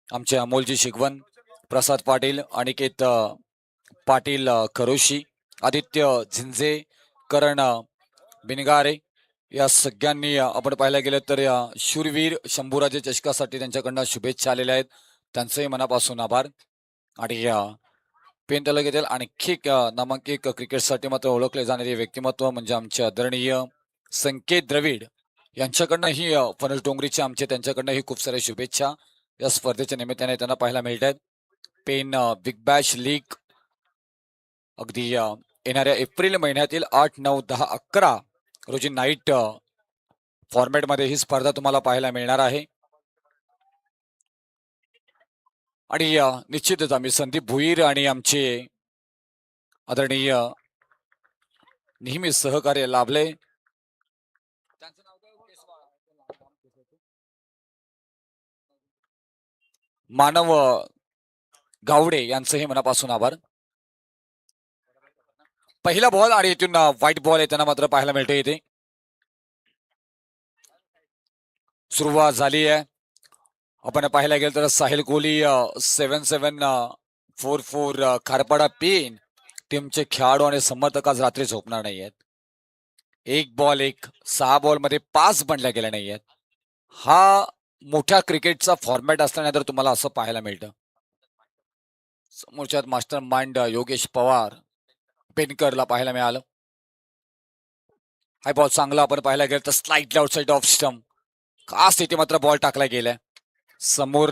आमचे अमोलजी शिगवन, प्रसाद पाटील, अनिकेत पाटील खरोशी, आदित्य झिंजे, करण बिनगारे या सगळ्यांनी आपण पाहायला गेलं तर या शूरवीर शंभूराजे चषकासाठी त्यांच्याकडनं शुभेच्छा आलेल्या आहेत. त्यांचंही मनापासून आभार. आणि पेन तालुक्यातील आणखी एक नामांकित क्रिकेटसाठी मात्र ओळखले जाणारे व्यक्तिमत्व म्हणजे आमचे आदरणीय संकेत द्रविड यांच्याकडनं ही फणस डोंगरीचे आमचे त्यांच्याकडनं ही खूप साऱ्या शुभेच्छा या स्पर्धेच्या निमित्ताने त्यांना पाहायला मिळत आहेत. पेन बिग बॅश लीग अगदी येणाऱ्या एप्रिल महिन्यातील 8, 9, 10, 11 रोजी नाईट फॉर्मॅटमध्ये ही स्पर्धा तुम्हाला पाहायला मिळणार आहे. आणि निश्चितच आम्ही संदीप भुईर आणि आमचे आदरणीय नेहमी सहकार्य लाभले. मानव गावडे यांचंही मनापासून आभार. पहिला बॉल आणि इथून व्हाईट बॉल येताना मात्र पाहायला मिळते. इथे सुरुवात झाली आहे. आपण पाहायला गेलं तर साहिल कोहली 7744 खारपाडा पेन टीमचे खेळाडू आणि समर्थक आज रात्री झोपणार नाही आहेत. एक बॉल एक 6 बॉल मध्ये 5 बनल्या गेल्या नाही आहेत. हा मोठ्या क्रिकेटचा फॉर्मॅट असल्यानंतर तुम्हाला असं पाहायला मिळतं. समोरच्यात मास्टर माइंड योगेश पवार पेनकरला पाहायला मिळालं. हाय बॉल चांगला आपण पाहायला गेलं तर स्लाइटली आउटसाइड ऑफ स्टंप. खास इथे मात्र बॉल टाकला गेलाय. समोर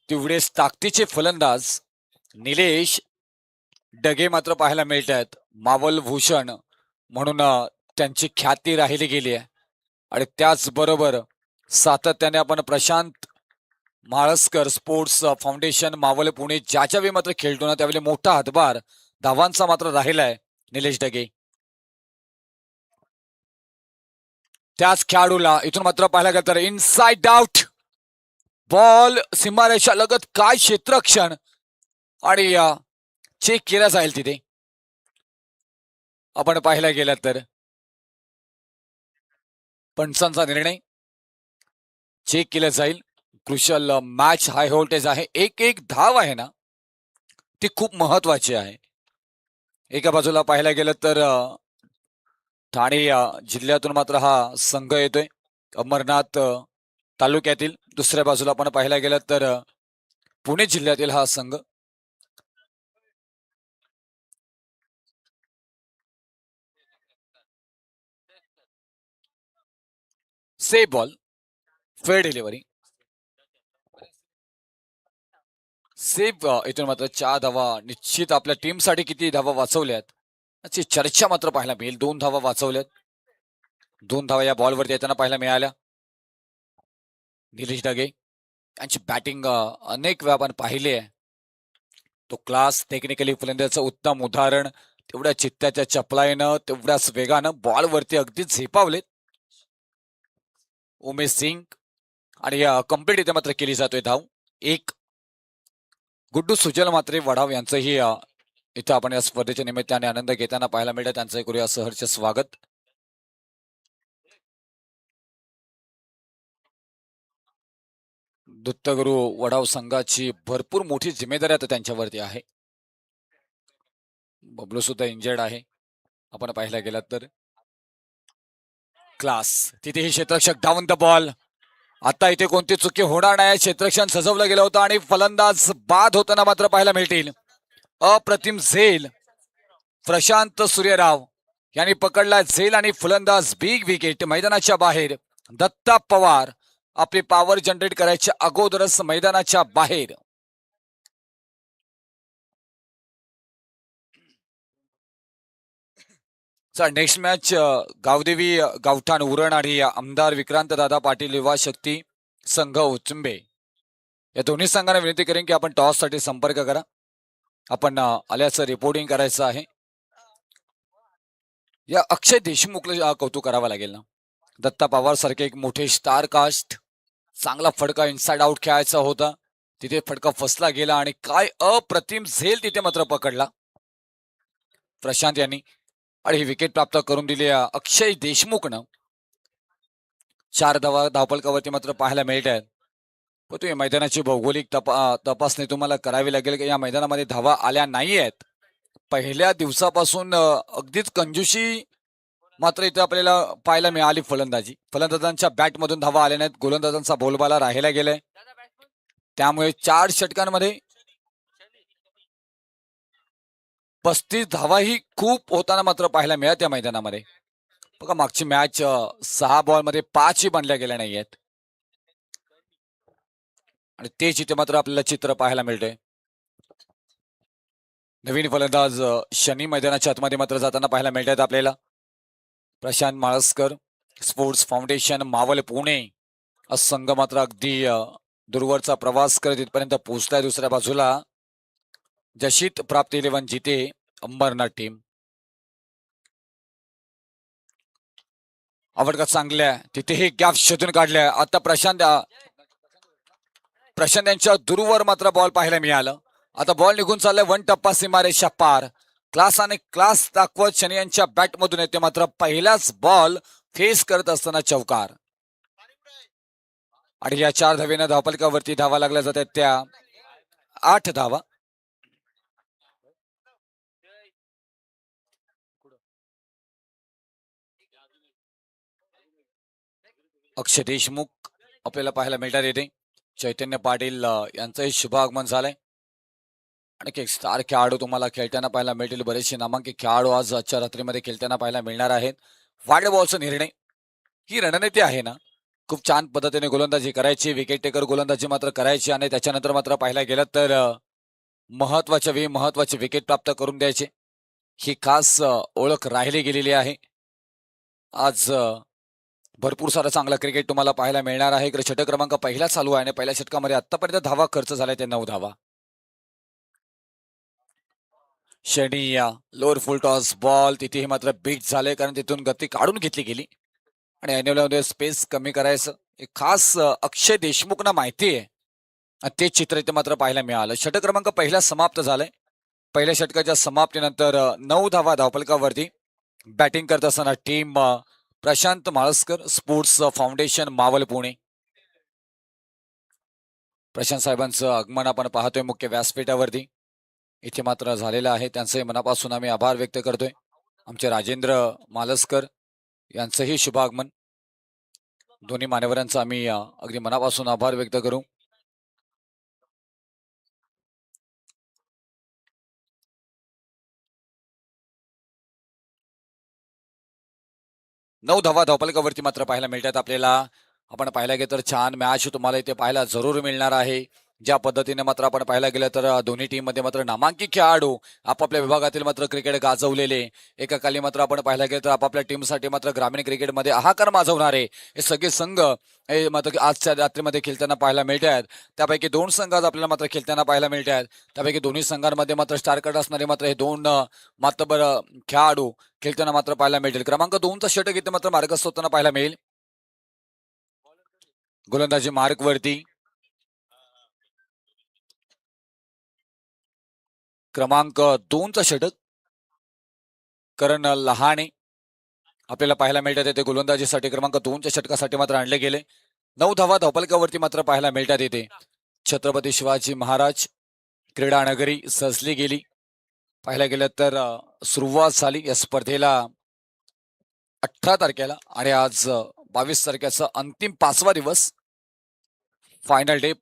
तेवढेच ताकदीचे फलंदाज निलेश डगे मात्र पाहायला मिळत आहेत. मावल भूषण म्हणून त्यांची ख्याती राहिली गेली आहे. आणि त्याचबरोबर सातत्याने आपण प्रशांत माळसकर स्पोर्ट्स फाउंडेशन मावल पुणे ज्याच्या वेळी मात्र खेळतो ना त्यावेळी मोठा हातभार धावांचा मात्र राहिलाय निलेश डगे. त्याच खेळाडूला इथून मात्र पाहायला गेलं तर इनसाइड आउट बॉल सीमारेषा लगत काय क्षेत्ररक्षण आणि चेक केला जाईल तिथे. आपण पाहायला गेलं तर पंचांचा निर्णय चेक केला जाईल. क्रुशल मॅच हाय व्होल्टेज आहे. एक एक धाव आहे ना ती खूप महत्वाची आहे. एका बाजूला पाहायला गेलं तर ठाणे जिल्ह्यातून मात्र हा संघ येतोय अमरनाथ तालुक्यातील. दुसऱ्या बाजूला आपण पाहायला गेलं तर पुणे जिल्ह्यातील हा संघ. से बॉल फेअर डिलिव्हरी सेफ. इथून मात्र 4 धावा निश्चित आपल्या टीमसाठी किती धावा वाचवल्यात याची चर्चा मात्र पाहायला मिळेल. 2 धावा वाचवल्यात. 2 धावा या बॉलवरती येताना पाहायला मिळाल्या. निलेश डगे यांची बॅटिंग अनेक वेळा आपण पाहिली आहे. तो क्लास टेक्निकली फलंदाजाचं उत्तम उदाहरण. तेवढ्या चित्त्याच्या चपलाईनं तेवढ्याच वेगानं बॉलवरती अगदी झेपावलेत उमेश सिंग. आणि कम्प्लीट इथे मात्र केली जातोय धाव. एक गुड्डू सुजल मात्रे वडाव यांचंही इथं आपण या स्पर्धेच्या निमित्ताने आनंद घेताना पाहायला मिळतं. त्यांचं करूया सहर्ष स्वागत. दत्तगुरु वडाव संघाची भरपूर मोठी जिम्मेदारी आता त्यांच्यावरती आहे. बबलू सुद्धा इंजर्ड आहे. आपण पाहायला गेलात तर क्लास तिथेही क्षेत्ररक्षक डाऊन द बॉल. आता इथे कोणती चुकी होणार नाही. क्षेत्ररक्षण सजवलं गेलं होतं आणि फलंदाज बाद होताना मात्र पाहायला मिळतील. अप्रतिम झेल प्रशांत सूर्यराव यांनी पकडला झेल आणि फलंदाज बिग विकेट मैदानाच्या बाहेर. दत्ता पवार आपली पॉवर जनरेट करायच्या अगोदरच मैदानाच्या बाहेर. नेक्स्ट मॅच गावदेवी गावठाण उरण आणि आमदार विक्रांत दादा पाटील युवा शक्ती संघ उचंबे या दोन्ही संघांना विनंती करेन की आपण टॉस साठी संपर्क करा. आपण आल्याचं रिपोर्टिंग करायचं आहे. या अक्षय देशमुखला कौतुक करावं लागेल ना. दत्ता पवार सारखे एक मोठे स्टार कास्ट. चांगला फटका इनसाइड आउट खेळायचा होता. तिथे फटका फसला गेला आणि काय अप्रतिम झेल तिथे मात्र पकडला प्रशांत यांनी. आणि ही विकेट प्राप्त करून दिली अक्षय देशमुखनं. 4 धावा धावपलकावरती मात्र पाहायला मिळत आहेत. पण तुम्ही मैदानाची भौगोलिक तपासणी तुम्हाला करावी लागेल की या मैदानामध्ये धावा आल्या नाही आहेत. पहिल्या दिवसापासून अगदीच कंजूशी मात्र इथे आपल्याला पाहायला मिळाली फलंदाजांच्या बॅटमधून धावा आल्या नाहीत. गोलंदाजांचा बोलबाला राहिला गेलाय. त्यामुळे 4 षटकांमध्ये 35 धावाही खूप होताना मात्र पाहायला मिळत या मैदानामध्ये. बघा मागची मॅच 6 बॉलमध्ये 5ही बनल्या गेल्या नाहीयेत आणि तेच इथे मात्र आपल्याला चित्र पाहायला मिळतंय. नवीन फलंदाज शनी मैदानाच्या आतमध्ये मात्र जाताना पाहायला मिळतात आपल्याला. प्रशांत माळसकर, स्पोर्ट्स फाउंडेशन, मावल पुणे संघ मात्र अगदी दूरवरचा प्रवास करत इथपर्यंत पोहोचलाय. दुसऱ्या बाजूला जशीत प्राप्त 11 जिते अंबरनाथ टीम. आवडका चांगल्या तिथेही गॅप शोधून काढल्या. आता प्रशांत यांच्या दूरवर मात्र बॉल पाहायला मिळालं. आता बॉल निघून चाललाय 1 टप्पा सीमारेषा पार. क्लास दाखवत शनी यांच्या बॅटमधून येते मात्र पहिलाच बॉल फेस करत असताना चौकार. आणि या 4 धावेनं धावपलकावरती धावा लागल्या जातात त्या 8 धावा. अक्षय देशमुख आपल्याला पाहायला मिळतात येते. चैतन्य पाटील यांचंही शुभ आगमन झालंय. आणि एक स्टार खेळाडू तुम्हाला खेळताना पाहायला मिळतील. बरेचसे नामांकित खेळाडू आज आजच्या रात्रीमध्ये खेळताना पाहायला मिळणार आहेत. वाईड बॉलचा निर्णय ही रणनीती आहे ना. खूप छान पद्धतीने गोलंदाजी करायची, विकेट टेकर गोलंदाजी मात्र करायची आणि त्याच्यानंतर मात्र पाहायला गेलं तर महत्वाच्या वेळी महत्वाचे विकेट प्राप्त करून द्यायचे. ही खास ओळख राहिली गेलेली आहे. आज भरपूर सारं चांगलं क्रिकेट तुम्हाला पाहायला मिळणार आहे. इकडे षटक क्रमांक पहिला चालू आहे आणि पहिल्या षटकामध्ये आतापर्यंत धावा खर्च झालाय ते 9 धावा. शनी लोअर फुल टॉस बॉल तिथेही मात्र बीट झाले कारण तिथून गती काढून घेतली गेली आणि ॲन्युअलमध्ये स्पेस कमी करायचं एक खास अक्षय देशमुखना माहिती आहे. ते चित्र इथे मात्र पाहायला मिळालं. षटक क्रमांक पहिला समाप्त झालाय. पहिल्या षटकाच्या समाप्तीनंतर 9 धावा धावपलकावरती. बॅटिंग करत असताना टीम प्रशांत माळसकर, स्पोर्ट्स फाउंडेशन, मावल पुणे. प्रशांत साहेबांचं आगमन आपण पाहतोय मुख्य व्यासपीठावरती. इथे मात्र झालेलं आहे. त्यांचंही मनापासून आम्ही आभार व्यक्त करतोय. आमचे राजेंद्र मालसकर यांचंही शुभ आगमन. दोन्ही मान्यवरांचा आम्ही अगदी मनापासून आभार व्यक्त करू. नऊ धावा धावपलकावरती मात्र पाहायला मिळतात आपल्याला. आपण पाहायला गेलं तर छान मॅच तुम्हाला इथे पाहायला जरूर मिळणार आहे. ज्या पद्धतीने मात्र आपण पाहायला गेलं तर दोन्ही टीम मध्ये मात्र नामांकित खेळाडू आपापल्या विभागातील मात्र क्रिकेट गाजवलेले. एकाकाली मात्र आपण पाहायला गेलं तर आपापल्या टीमसाठी मात्र ग्रामीण क्रिकेटमध्ये हाहाकार माजवणारे हे सगळे संघ हे मात्र आजच्या रात्रीमध्ये खेळताना पाहायला मिळतात. त्यापैकी 2 संघ आज आपल्याला मात्र खेळताना पाहायला मिळतात. त्यापैकी दोन्ही संघांमध्ये मात्र स्टार कट असणारे मात्र हे 2 मात्र खेळाडू खेळताना मात्र पाहायला मिळतील. क्रमांक 2चा षटक इथे मात्र मार्गस्थ होताना पाहायला मिळेल. गोलंदाजी मार्क वरती क्रमांक 2चा षटक करण लहाने आपल्याला पाहायला मिळतात. येथे गोलंदाजीसाठी क्रमांक 2च्या षटकासाठी मात्र आणले गेले. 9 धावा धावपलकावरती मात्र पाहायला मिळतात. येथे छत्रपती शिवाजी महाराज क्रीडा नगरी सजली गेली. पाहायला गेलं तर सुरुवात झाली या स्पर्धेला 18 तारखेला आणि आज 22 तारखेचा अंतिम 5वा दिवस, फायनल डे.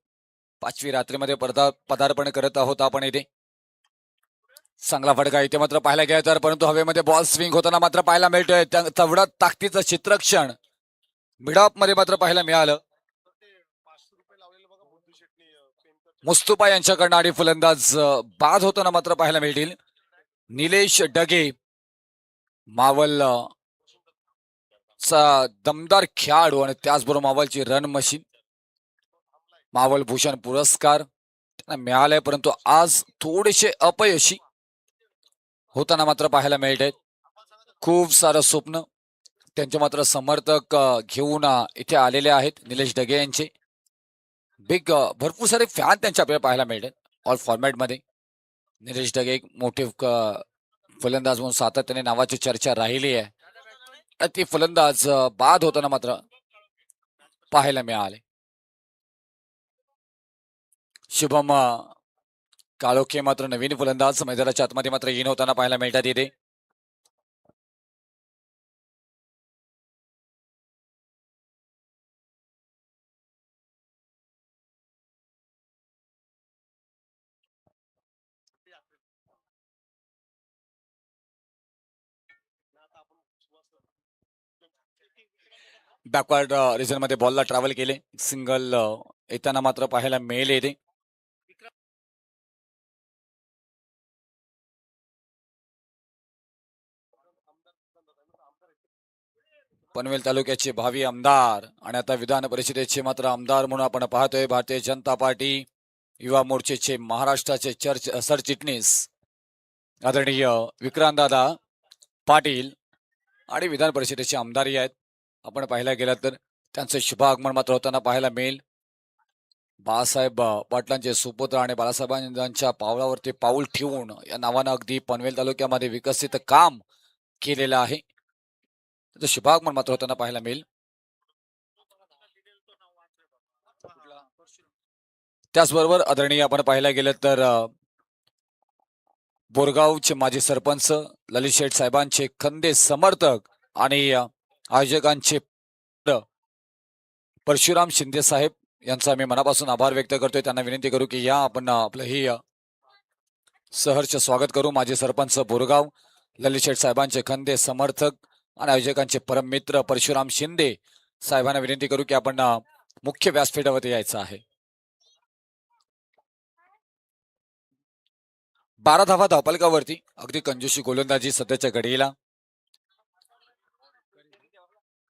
5वी रात्रीमध्ये पदार्पण करत आहोत आपण इथे. चांगला फटका इथे मात्र पाहायला गेला तर परंतु हवेमध्ये बॉल स्विंग होताना मात्र पाहायला मिळतोय. तेवढा ताकदीचं चित्रक्षण मिडऑफ मध्ये मात्र पाहायला मिळालं. मुस्तफा यांच्याकडनं आणि फलंदाज बाद होताना मात्र पाहायला मिळतील. निलेश डगे मावल चा दमदार खेळाडू आणि त्याचबरोबर मावलची रन मशीन. मावल भूषण पुरस्कार त्यांना मिळालाय परंतु आज थोडेसे अपयशी होताना मात्र पाहायला मिळत आहेत. खूप सारं स्वप्न त्यांचे मात्र समर्थक घेऊन इथे आलेले आहेत. निलेश डगे यांचे भरपूर सारे फॅन त्यांच्या आपल्याला पाहायला मिळतात ऑल फॉर्मॅट मध्ये. निलेश डगे एक मोठे फलंदाज म्हणून सातत्याने नावाची चर्चा राहिली आहे. ती फलंदाज बाद होताना मात्र पाहायला मिळाले. शुभम काळोखे मात्र नवीन फलंदाज मैदानाच्या आतमध्ये मात्र इन होताना पाहायला मिळतात इथे. बॅकवर्ड रिजन मध्ये बॉलला ट्रॅव्हल केले. सिंगल येताना मात्र पाहायला मिळेल येते. पनवेल तालुक्याचे भावी आमदार आणि आता विधान परिषदेचे मात्र आमदार म्हणून आपण पाहतोय भारतीय जनता पार्टी युवा मोर्चेचे महाराष्ट्राचे सरचिटणीस आदरणीय विक्रांतदादा पाटील आणि विधान परिषदेचे आमदारही आहेत. आपण पाहायला गेलं तर त्यांचं शुभागमन मात्र होताना पाहायला मिळेल. बाळासाहेब पाटलांचे सुपुत्र आणि बाळासाहेबांच्या पावलावरती पाऊल ठेवून या नावानं अगदी पनवेल तालुक्यामध्ये विकसित काम केलेलं आहे. त्याचं शुभागमन मात्र होताना पाहायला मिळेल. त्याचबरोबर आदरणीय आपण पाहायला गेलं तर बोरगावचे माजी सरपंच ललित शेठ साहेबांचे खंदे समर्थक आणि आयोजकांचे परशुराम शिंदे साहेब यांचा मी मनापासून आभार व्यक्त करतोय. त्यांना विनंती करू की या आपण आपलं ही सहर्ष स्वागत करू. माजी सरपंच बोरगाव ललित शेठ साहेबांचे खंदे समर्थक आणि आयोजकांचे परम मित्र परशुराम शिंदे साहेबांना विनंती करू की आपण मुख्य व्यासपीठावरती यायचं आहे. 12 धावा धावपलकावरती अगदी कंजूशी गोलंदाजी सध्याच्या घडीला.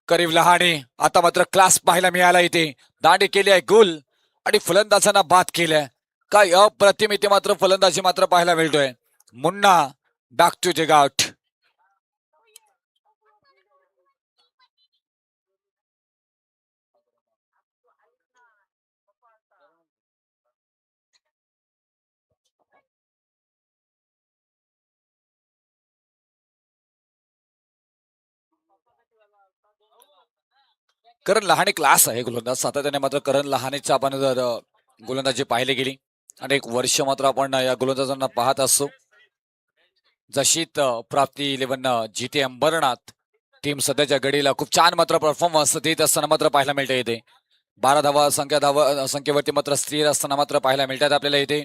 करीब लहाने आता मात्र क्लास पाहायला मिळाला इथे. दांडी केली आहे गुल आणि फलंदाजांना बाद केलंय. काय अप्रतिम इथे मात्र फलंदाजी मात्र पाहायला मिळतोय. मुन्ना back to the out. Karan Lahane class आहे गोलंदाज. सातत्याने मात्र करण लहानेच्या आपण जर गोलंदाजी पाहिली गेली आणि एक वर्ष मात्र आपण या गोलंदाजांना पाहत असतो. जशीत प्राप्ती 11 जिते अंबरनाथ टीम सध्याच्या घडीला खूप छान मात्र परफॉर्मन्स देत असताना मात्र पाहायला मिळते इथे. 12 धावा संख्येवरती मात्र स्थिर असताना मात्र पाहायला मिळतात आपल्याला इथे.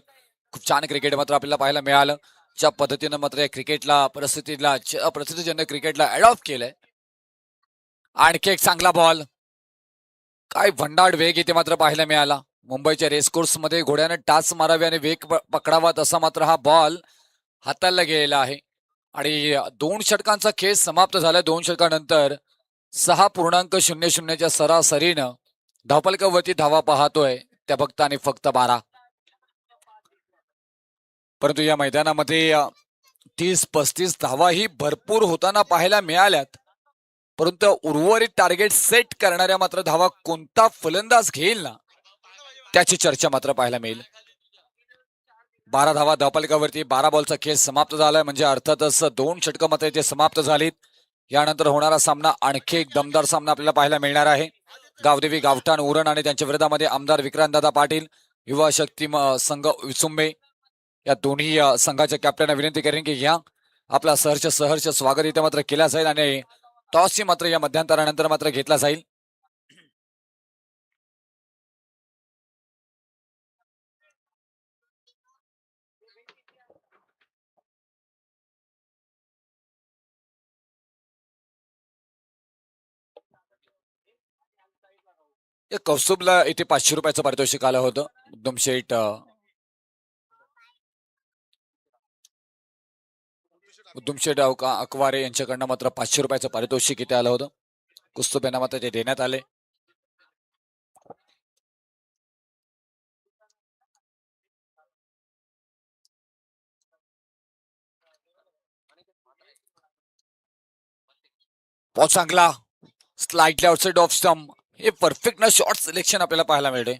खूप छान क्रिकेट मात्र आपल्याला पाहायला मिळालं. ज्या पद्धतीनं मात्र या क्रिकेटला परिस्थितीजन्य क्रिकेटला अडॉप्ट केलंय. आणखी एक चांगला बॉल. काय भंडाड वेग इथे मात्र पाहायला मिळाला. मुंबईच्या रेसकोर्स मध्ये घोड्याने टाच मारावी आणि वेग पकडावा तसा मात्र हा बॉल हाताळला गेलेला आहे. आणि 2 षटकांचा खेळ समाप्त झाला. 2 षटकानंतर 6.00च्या सरासरीनं धावपलकावरती धावा पाहतोय त्या फक्त आणि फक्त 12. परंतु या मैदानामध्ये 30-35 धावा ही भरपूर होताना पाहायला मिळाल्यात. परंतु उर्वरित टार्गेट सेट करणाऱ्या मात्र धावा कोणता फलंदाज घेईल ना त्याची चर्चा मात्र पाहायला मिळेल. 12 धावा धावपलकावरती 12 बॉलचा खेळ समाप्त झालाय. म्हणजे अर्थातच 2 षटकं मात्र इथे समाप्त झालीत. यानंतर होणारा सामना आणखी एक दमदार सामना आपल्याला पाहायला मिळणार आहे. गावदेवी गावठाण उरण आणि त्यांच्या विरोधामध्ये आमदार विक्रांतदादा पाटील युवा शक्ती संघ विसुंबे या दोन्ही संघाच्या कॅप्टनना विनंती करेन की या आपला सहर्ष स्वागत इथे मात्र केला जाईल आणि टॉसची मात्र या मध्यंतरानंतर मात्र घेतला जाईल. कौस्तुभला इथे 500 रुपयाचं पारितोषिक आलं होतं. उद्दम शेठ अकवारे यांच्याकडनं मात्र 500 रुपयाचं पारितोषिक इथे आलं होतं. कौस्तुभ यांना मात्र ते देण्यात आले. बहुत चांगला स्लाइडली आउटसाइड ऑफ स्टंप. हे परफेक्ट ना शॉर्ट सिलेक्शन आपल्याला पाहायला मिळते.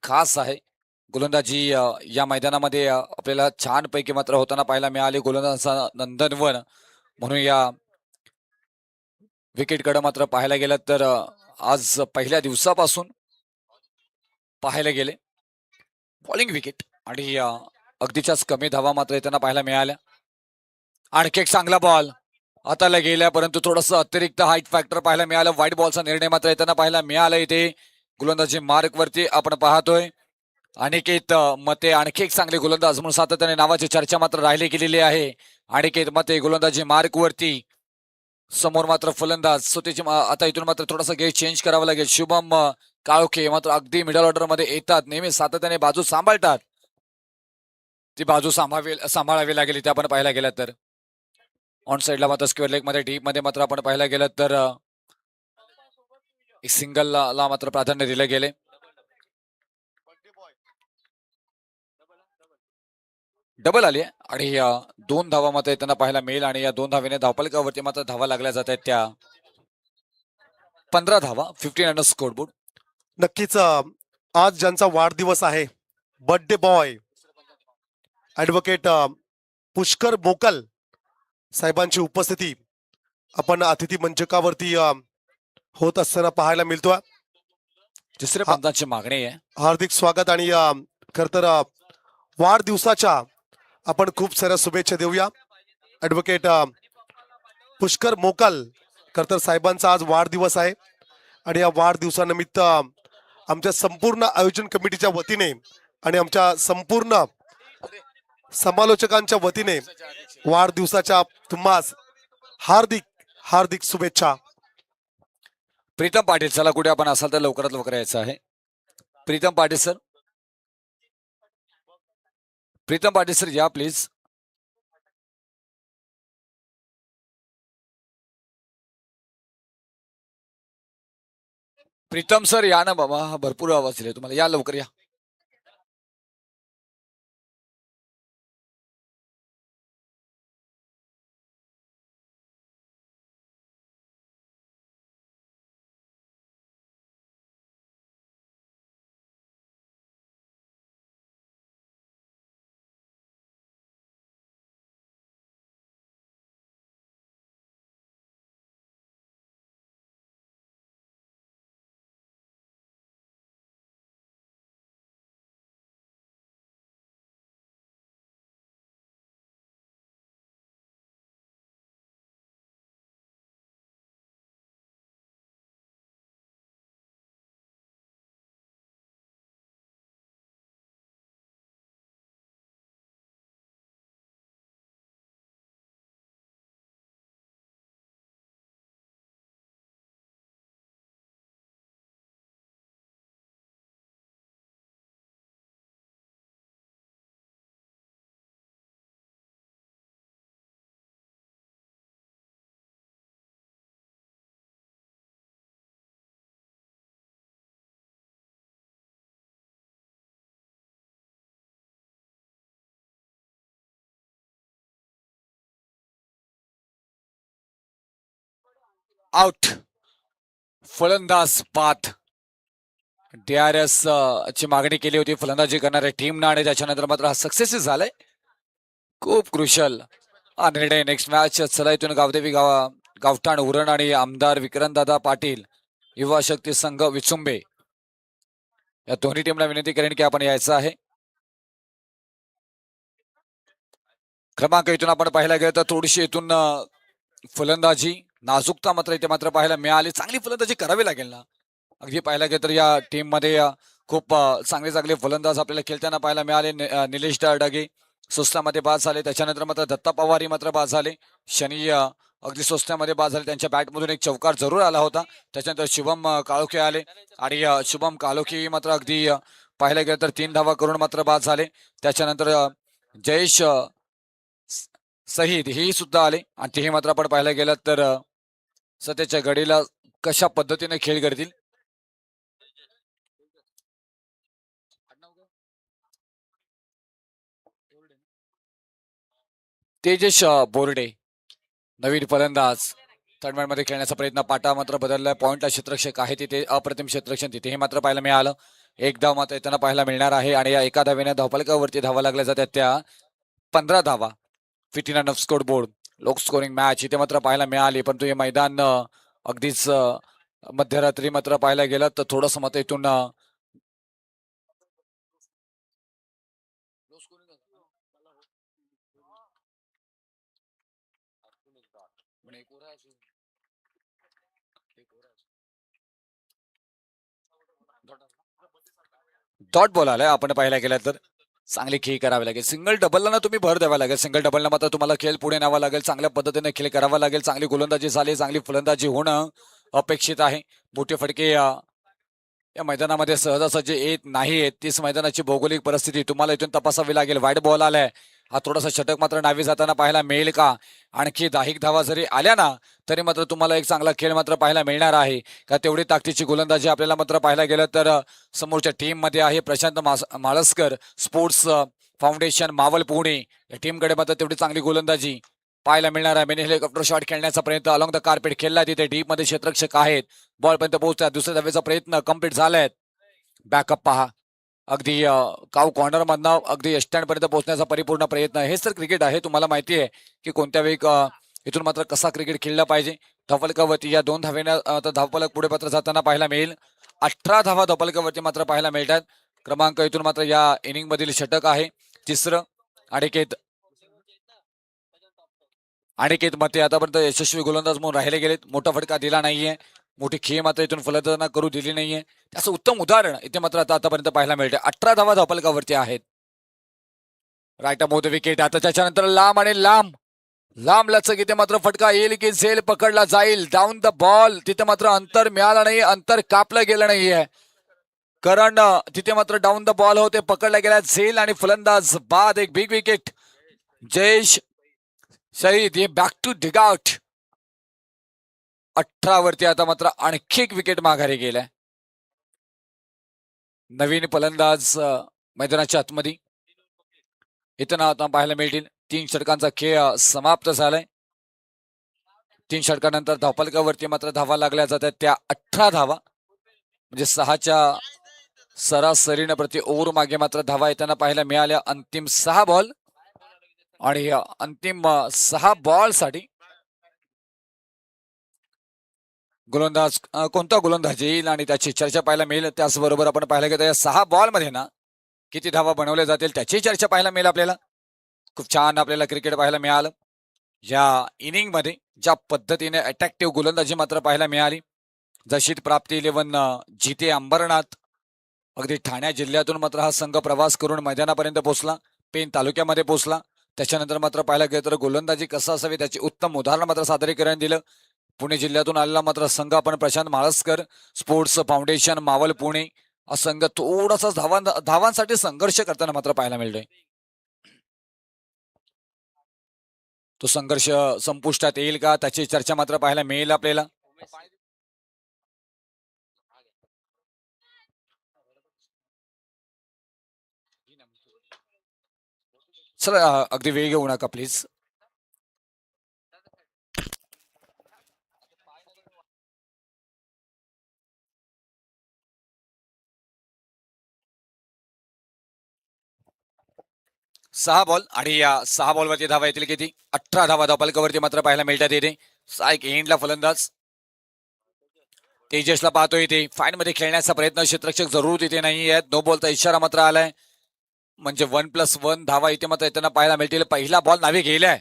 खास आहे गोलंदाजी या मैदानामध्ये आपल्याला छान पैकी मात्र होताना पाहायला मिळाली. गोलंदाजांचा नंदनवन म्हणून या विकेटकडे मात्र पाहायला गेलं तर आज पहिल्या दिवसापासून पाहायला गेले बॉलिंग विकेट आणि अगदीच्याच कमी धावा मात्र त्यांना पाहायला मिळाल्या. आणखी एक चांगला बॉल हाताला गेल्या, परंतु थोडस अतिरिक्त हाईट फॅक्टर पाहायला मिळालं. व्हाईट बॉलचा निर्णय मात्र येताना पाहायला मिळाला. इथे गोलंदाजी मार्क वरती आपण पाहतोय अनिकेत मते, आणखी एक चांगले गोलंदाज म्हणून सातत्याने नावाची चर्चा मात्र राहिली गेलेली आहे. अनिकेत मते गोलंदाजी मार्क वरती, समोर मात्र फलंदाज स्वतःची आता इथून मात्र थोडासा गेट चेंज करावा लागेल. शुभम काळोखे मात्र अगदी मिडल ऑर्डर मध्ये येतात, नेहमी सातत्याने बाजू सांभाळतात. ती बाजू सांभाळावी लागेल इथे आपण पाहायला गेलं तर. ऑन साइडला मात्र स्क्वेअर लेग मध्ये डीप मध्ये मात्र आपण पाहायला गेलं तर एक सिंगल ला मात्र प्राधान्य दिले गेले. डबल आली आणि 2 धावा मात्र त्यांना पाहायला मिळेल आणि या 2 धावेने धावपलकावरती मात्र धावा लागल्या जात आहेत. त्या 15 धावा, 15 रन स्कोरबोर्ड. नक्कीच आज ज्यांचा वाढदिवस आहे, बर्थडे बॉय ऍडव्होकेट पुष्कर बोकल साहेबांची उपस्थिती आपण अतिथी मंचकावरती होत असताना पाहायला मिळतोय. तिसऱ्या पंचांची मागणी आहे. हार्दिक स्वागत आणि खर तर वाढदिवसाच्या आपण खूप साऱ्या शुभेच्छा देऊया. ऍडव्होकेट पुष्कर मोकल, खर तर साहेबांचा आज वाढदिवस आहे आणि या वाढदिवसानिमित्त आमच्या संपूर्ण आयोजन कमिटीच्या वतीने आणि आमच्या संपूर्ण समालोचकांच्या वतीने वाढदिवसाच्या तुम्हास हार्दिक हार्दिक शुभेच्छा. प्रीतम पाटील, चला कुठे आपण असाल तर लवकरात लवकर यायचं आहे. प्रीतम पाटील सर, प्रीतम पाटील सर या प्लीज. प्रीतम सर या ना बाबा, भरपूर आवाज दिले तुम्हाला, या लवकर या. आउट. फलंदाज पाथ DRS ची मागणी केली होती फलंदाजी करणाऱ्या टीमनं आणि त्याच्यानंतर मात्र हा सक्सेस झालाय. खूप क्रुशल हा निर्णय. नेक्स्ट मॅच चला इथून गावदेवी गावठाण उरण आणि आमदार विक्रमदादा पाटील युवा शक्ती संघ विचुंबे या दोन्ही टीमला विनंती करेन की आपण यायचं आहे. क्रमांक इथून आपण पाहायला गेलं तर थोडीशी इथून फलंदाजी नाजूकता मात्र इथे मात्र पाहायला मिळाली. चांगली फलंदाजी करावी लागेल ना. अगदी पाहायला गेलं तर या टीम मध्ये खूप चांगले चांगले फलंदाज आपल्याला खेळताना पाहायला मिळाले. निलेश डागे स्वस्तामध्ये बाद झाले, त्याच्यानंतर मात्र दत्ता पवार मात्र बाद झाले. शनी अगदी स्वस्तामध्ये बाद झाले, त्यांच्या बॅटमधून एक चौकार जरूर आला होता. त्याच्यानंतर शुभम काळोखे आले आणि शुभम काळोखे मात्र अगदी पाहायला गेलं तर 3 धावा करून मात्र बाद झाले. त्याच्यानंतर जयेश सहीद ही सुद्धा आले आणि तेही मात्र आपण पाहायला गेलं तर सध्याच्या घडीला कशा पद्धतीने खेळ करतील. तेजस बोर्डे नवीन फलंदाज मध्ये खेळण्याचा प्रयत्न, पाटा मात्र बदललाय. पॉइंटला क्षेत्ररक्षक आहे तिथे, अप्रतिम क्षेत्ररक्षण तिथेही मात्र पाहायला मिळालं. एक धाव मात्र त्यांना पाहायला मिळणार आहे आणि या एका धावेने धावफलकावरती धावा लागल्या जातात त्या 15 धावा. 15 रन स्कोर बोर्ड. लोक स्कोरिंग मॅच इथे मात्र पाहायला मिळाली, परंतु हे मैदान अगदीच मध्यरात्री मात्र पाहायला गेलं तर थोडंसं मत इथून डॉट बॉल आलाय. आपण पाहायला गेलं तर चांगली खेळ करावी लागेल. सिंगल डबलला ना तुम्ही भर द्यावा लागेल. सिंगल डबलला मात्र तुम्हाला खेळ पुढे न्यावा लागेल. चांगल्या पद्धतीने खेळ करावा लागेल. चांगली गोलंदाजी झाली, चांगली फलंदाजी होणं अपेक्षित आहे. मोठे फटके या मैदानामध्ये सहजासहजी येत नाही आहेत. तीच मैदानाची भौगोलिक परिस्थिती तुम्हाला इथून तपासावी लागेल. वाईट बॉल आलाय. हा थोडासा षटक मात्र नावी जाताना पाहायला मिळेल का? आणखी 10 धावा जरी आल्या ना तरी मात्र तुम्हाला एक चांगला खेळ मात्र पाहायला मिळणार आहे का? तेवढी ताकदीची गोलंदाजी आपल्याला मात्र पाहायला गेलं तर समोरच्या टीम मध्ये आहे प्रशांत माळसकर स्पोर्ट्स फाउंडेशन मावल पुणे या टीमकडे मात्र तेवढी चांगली गोलंदाजी पाहायला मिळणार आहे. मिनी हेलिकॉप्टर शॉट खेळण्याचा प्रयत्न अलॉंग द कार्पेट खेळला. तिथे डीप मध्ये क्षेत्ररक्षक आहेत. बॉल पर्यंत पोहोचतात. दुसऱ्या धावेचा प्रयत्न कम्प्लीट झालाय. बॅकअप पहा. अगदी काव कॉर्नर मधनं अगदी स्टँड पर्यंत पोहोचण्याचा परिपूर्ण प्रयत्न. हेच तर क्रिकेट आहे. तुम्हाला माहिती आहे की कोणत्या वेळी इथून मात्र कसा क्रिकेट खेळला पाहिजे. धवलकावरती या 2 धावेनं धावफलक पुढे मात्र जाताना पाहायला मिळेल. 18 धावा धवलकावरती मात्र पाहायला मिळतात. क्रमांक इथून मात्र या इनिंग मधील षटक आहे तिसरं. अनिकेत मते आतापर्यंत यशस्वी गोलंदाज म्हणून राहिले गेलेत. मोठा फटका दिला नाहीये. मोठी खेळ मात्र इथून फलंदाजांना करू दिली नाहीये. त्याचं उत्तम उदाहरण इथे मात्र आतापर्यंत पाहायला मिळते. 18 धावा धावफलकावरती आहेत. राईट मोद विकेट. आता त्याच्यानंतर लांब आणि लांब लचक इथे मात्र फटका येईल की झेल पकडला जाईल. Down the ball. तिथे मात्र अंतर मिळालं नाही. अंतर कापलं गेलं नाहीये. कारण तिथे मात्र डाऊन द बॉल होते. पकडला गेला झेल आणि फलंदाज बाद. एक बिग विकेट. जयेश शहीद हे बॅक टू डिगआउट. 18 वरती आता मात्र आणखी एक विकेट माघारी गेलाय. नवीन फलंदाज मैदानाच्या आतमध्ये इथं आता पाहायला मिळतील. 3 षटकांचा खेळ समाप्त झालाय. 3 षटकानंतर धावफलकावरती मात्र धावा लागल्या जातात त्या 18 धावा म्हणजे 6च्या सरासरीने प्रति ओव्हर मागे मात्र धावा येताना पाहायला मिळाल्या. अंतिम 6 बॉल आणि अंतिम 6 बॉल साठी गोलंदाज कोणता गोलंदाज येईल आणि त्याची चर्चा पाहायला मिळेल. त्याचबरोबर आपण पाहायला गेलं या 6 बॉल मध्ये ना किती धावा बनवल्या जातील त्याची चर्चा पाहायला मिळेल. आपल्याला खूप छान आपल्याला क्रिकेट पाहायला मिळालं. या इनिंग मध्ये ज्या पद्धतीने अट्रॅक्टिव्ह गोलंदाजी मात्र पाहायला मिळाली. जशीत प्राप्ती 11 जिते अंबरनाथ अगदी ठाणे जिल्ह्यातून मात्र हा संघ प्रवास करून मैदानापर्यंत पोहोचला. पेन तालुक्यामध्ये पोहोचला. त्याच्यानंतर मात्र पाहायला गेलं तर गोलंदाजी कसं असावी त्याची उत्तम उदाहरण मात्र सादरीकरण दिलं. पुणे जिल्ह्यातून आलेला मात्र संघ आपण प्रशांत माळसकर स्पोर्ट्स फाउंडेशन मावल पुणे हा संघ थोडासा धावांसाठी संघर्ष करताना मात्र पाहायला मिळतोय. तो संघर्ष संपुष्टात येईल का त्याची चर्चा मात्र पाहायला मिळेल आपल्याला. सर अगदी वेळ घेऊ नका प्लीज. सहा बॉल आणि या 6 बॉलवरती धावा येतील किती? 18 धावा धावफलकावरती मात्र पाहायला मिळतात. येते साईक एंडला फलंदाज तेजसला पाहतोय. इथे फाईन मध्ये खेळण्याचा प्रयत्न क्षेत्ररक्षक जरूर तिथे नाही आहेत. नो बॉलचा इशारा मात्र आलाय. म्हणजे 1+1 धावा इथे मात्र येताना पाहायला मिळतील. पहिला बॉल नावे गेलाय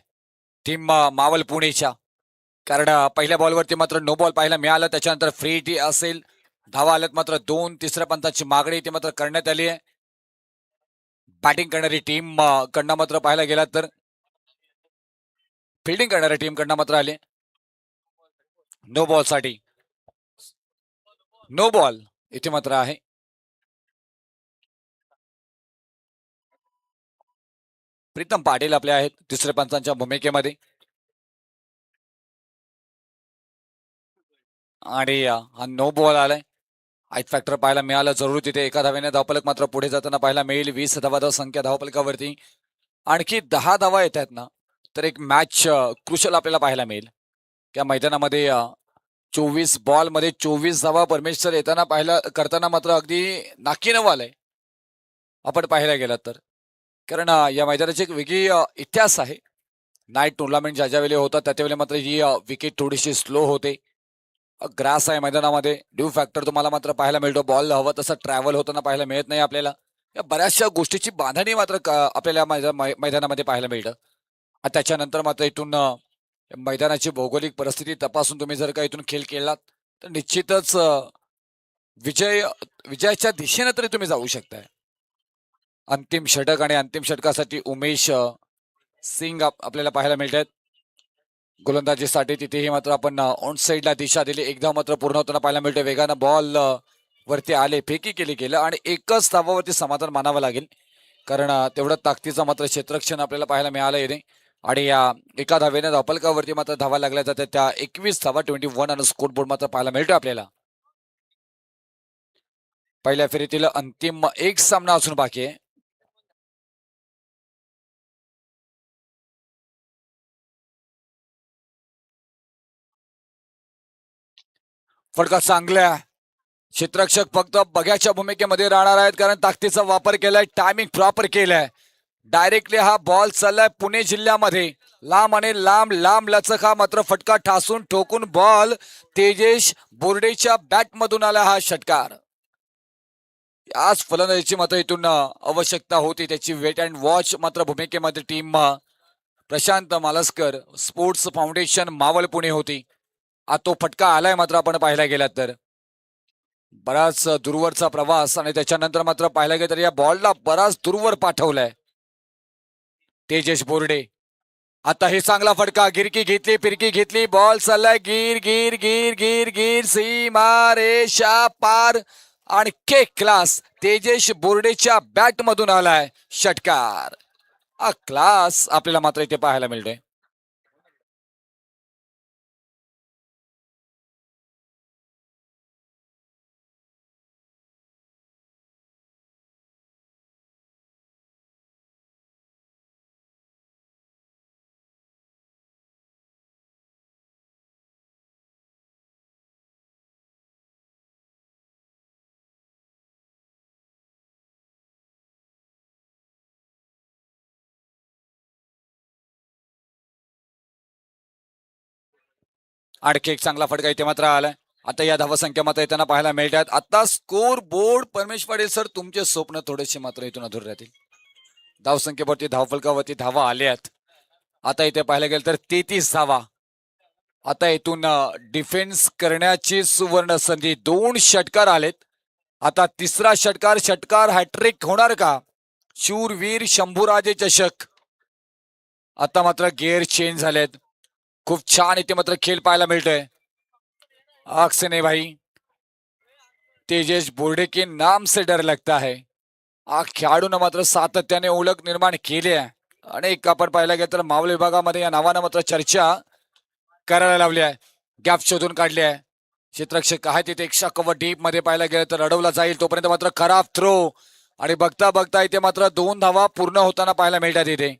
टीम मावल पुणेच्या. कारण पहिल्या बॉलवरती मात्र नो बॉल पाहायला मिळालं. त्याच्यानंतर फ्री हिट असेल. धावा आल्यात मात्र 2. तिसऱ्या पंताची मागणी इथे मात्र करण्यात आली आहे. बॅटिंग करणारी टीम कडनं मात्र पाहायला गेला तर फिल्डिंग करणाऱ्या टीम कडनं मात्र आले. नो बॉल साठी नो बॉल इथे मात्र आहे. प्रीतम पाटील आपले आहेत तिसऱ्या पंचांच्या भूमिकेमध्ये. आणि हा नो बॉल आलाय. आईट फॅक्टर पाहायला मिळालं जरूर तिथे. एका धावेने धावफलक मात्र पुढे जाताना पाहायला मिळेल. 20 धावा संख्या धावफलकावरती. आणखी 10 धावा येत आहेत ना तर एक मॅच क्रुशल आपल्याला पाहायला मिळेल. त्या मैदानामध्ये 24 बॉल मध्ये 24 धावा परमेश्वर येताना पाहायला करताना मात्र अगदी नाकीनव आलंय आपण पाहायला गेलात तर. कारण या मैदानाची एक वेगळी इतिहास आहे. नाईट टुर्नामेंट ज्या वेळेला होतात त्यावेळेला मात्र ही विकेट थोडीशी स्लो होते. ग्रास आहे मैदानामध्ये. ड्यू फॅक्टर तुम्हाला मात्र पाहायला मिळतो. बॉल हवं तसं ट्रॅव्हल होताना पाहायला मिळत नाही आपल्याला. या बऱ्याचशा गोष्टीची बांधणी मात्र आपल्याला मैदानामध्ये पाहायला मिळतं. आणि त्याच्यानंतर मात्र इथून मैदानाची भौगोलिक परिस्थिती तपासून तुम्ही जर का इथून खेळ केलात तर निश्चितच विजय विजयाच्या दिशेने तरी तुम्ही जाऊ शकताय. अंतिम षटक आणि अंतिम षटकासाठी उमेश सिंग आपल्याला पाहायला मिळतात. गोलंदाजीसाठी तिथेही मात्र आपण ऑन साईडला दिशा दिली. एकदा मात्र पूर्ण होताना पाहायला मिळतं. वेगानं बॉल वरती आले, फेकी केली गेलं आणि एकच धावावरती समाधान मानावं लागेल, कारण तेवढं ताकदीचं मात्र क्षेत्ररक्षण आपल्याला पाहायला मिळालं नाही. आणि या एका धावेने धावफलकावरती मात्र धावा लागल्या जातात. त्या 21 धावा 21 आणि स्कोर बोर्ड मात्र पाहायला मिळतो आपल्याला. पहिल्या फेरीतील अंतिम एक सामना असून बाकी आहे. फटका चांगला. क्षेत्ररक्षक फक्त बघ्याच्या भूमिकेमध्ये राहणार आहेत, कारण ताकदीचा वापर केलाय, टायमिंग प्रॉपर केलाय. डायरेक्टली हा बॉल चाललाय पुणे जिल्ह्यामध्ये. लांब आणि लांब लांब लचक हा मात्र फटका ठासून ठोकून बॉल तेजेश बोर्डेच्या बॅट मधून आला हा षटकार. याच फलंदाजीची मात्र इथून आवश्यकता होती. त्याची वेट अँड वॉच मात्र भूमिकेमध्ये team Prashant Malaskar sports foundation Maval Pune होती. तो फटका आलाय मात्र आपण पाहायला गेलात तर बराच दूरवरचा प्रवास आणि त्याच्यानंतर मात्र पाहायला गेलं तर या बॉलला बराच दूरवर पाठवलाय तेजेश बोर्डे. आता हे चांगला फटका, गिरकी घेतली, फिरकी घेतली, बॉल चाललाय गिर गिर गिर गिर गिर सीमा रेषा पार आणि के क्लास तेजेश बोर्डेच्या बॅट मधून आलाय षटकार. हा क्लास आपल्याला मात्र इथे पाहायला मिळतोय. आणखी एक चांगला फटका इथे मात्र आलाय. आता या धावसंख्या मात्र येताना पाहायला मिळतात. आता स्कोर बोर्ड परमेश पाटील सर, तुमचे स्वप्न थोडेसे मात्र इथून अधूर राहतील. धावसंख्येवरती धावफलकावरती धावा आल्यात. आता इथे पाहायला गेलं तर 33 धावा. आता इथून डिफेन्स करण्याची सुवर्ण संधी. 2 षटकार आलेत. आता तिसरा षटकार हॅट्रिक होणार का? शूरवीर शंभूराजे चषक. आता मात्र गिअर चेंज झालेत. खूप छान इथे मात्र खेळ पाहायला मिळतोय. आखसे भाई, तेजेश बोर्डे के नाम से डर लगता है. खेळाडून मात्र सातत्याने ओळख निर्माण केली आहे. अनेक आपण पाहायला गेलं तर मावळ विभागामध्ये या नावानं मात्र चर्चा करायला लावली आहे. गॅप शोधून काढली आहे. क्षेत्ररक्षक आहे तिथे एकशा कव्हर डीप मध्ये पाहायला गेलं तर अडवला जाईल तोपर्यंत मात्र खराब थ्रो. आणि बघता बघता इथे मात्र 2 धावा पूर्ण होताना पाहायला मिळतात. इथे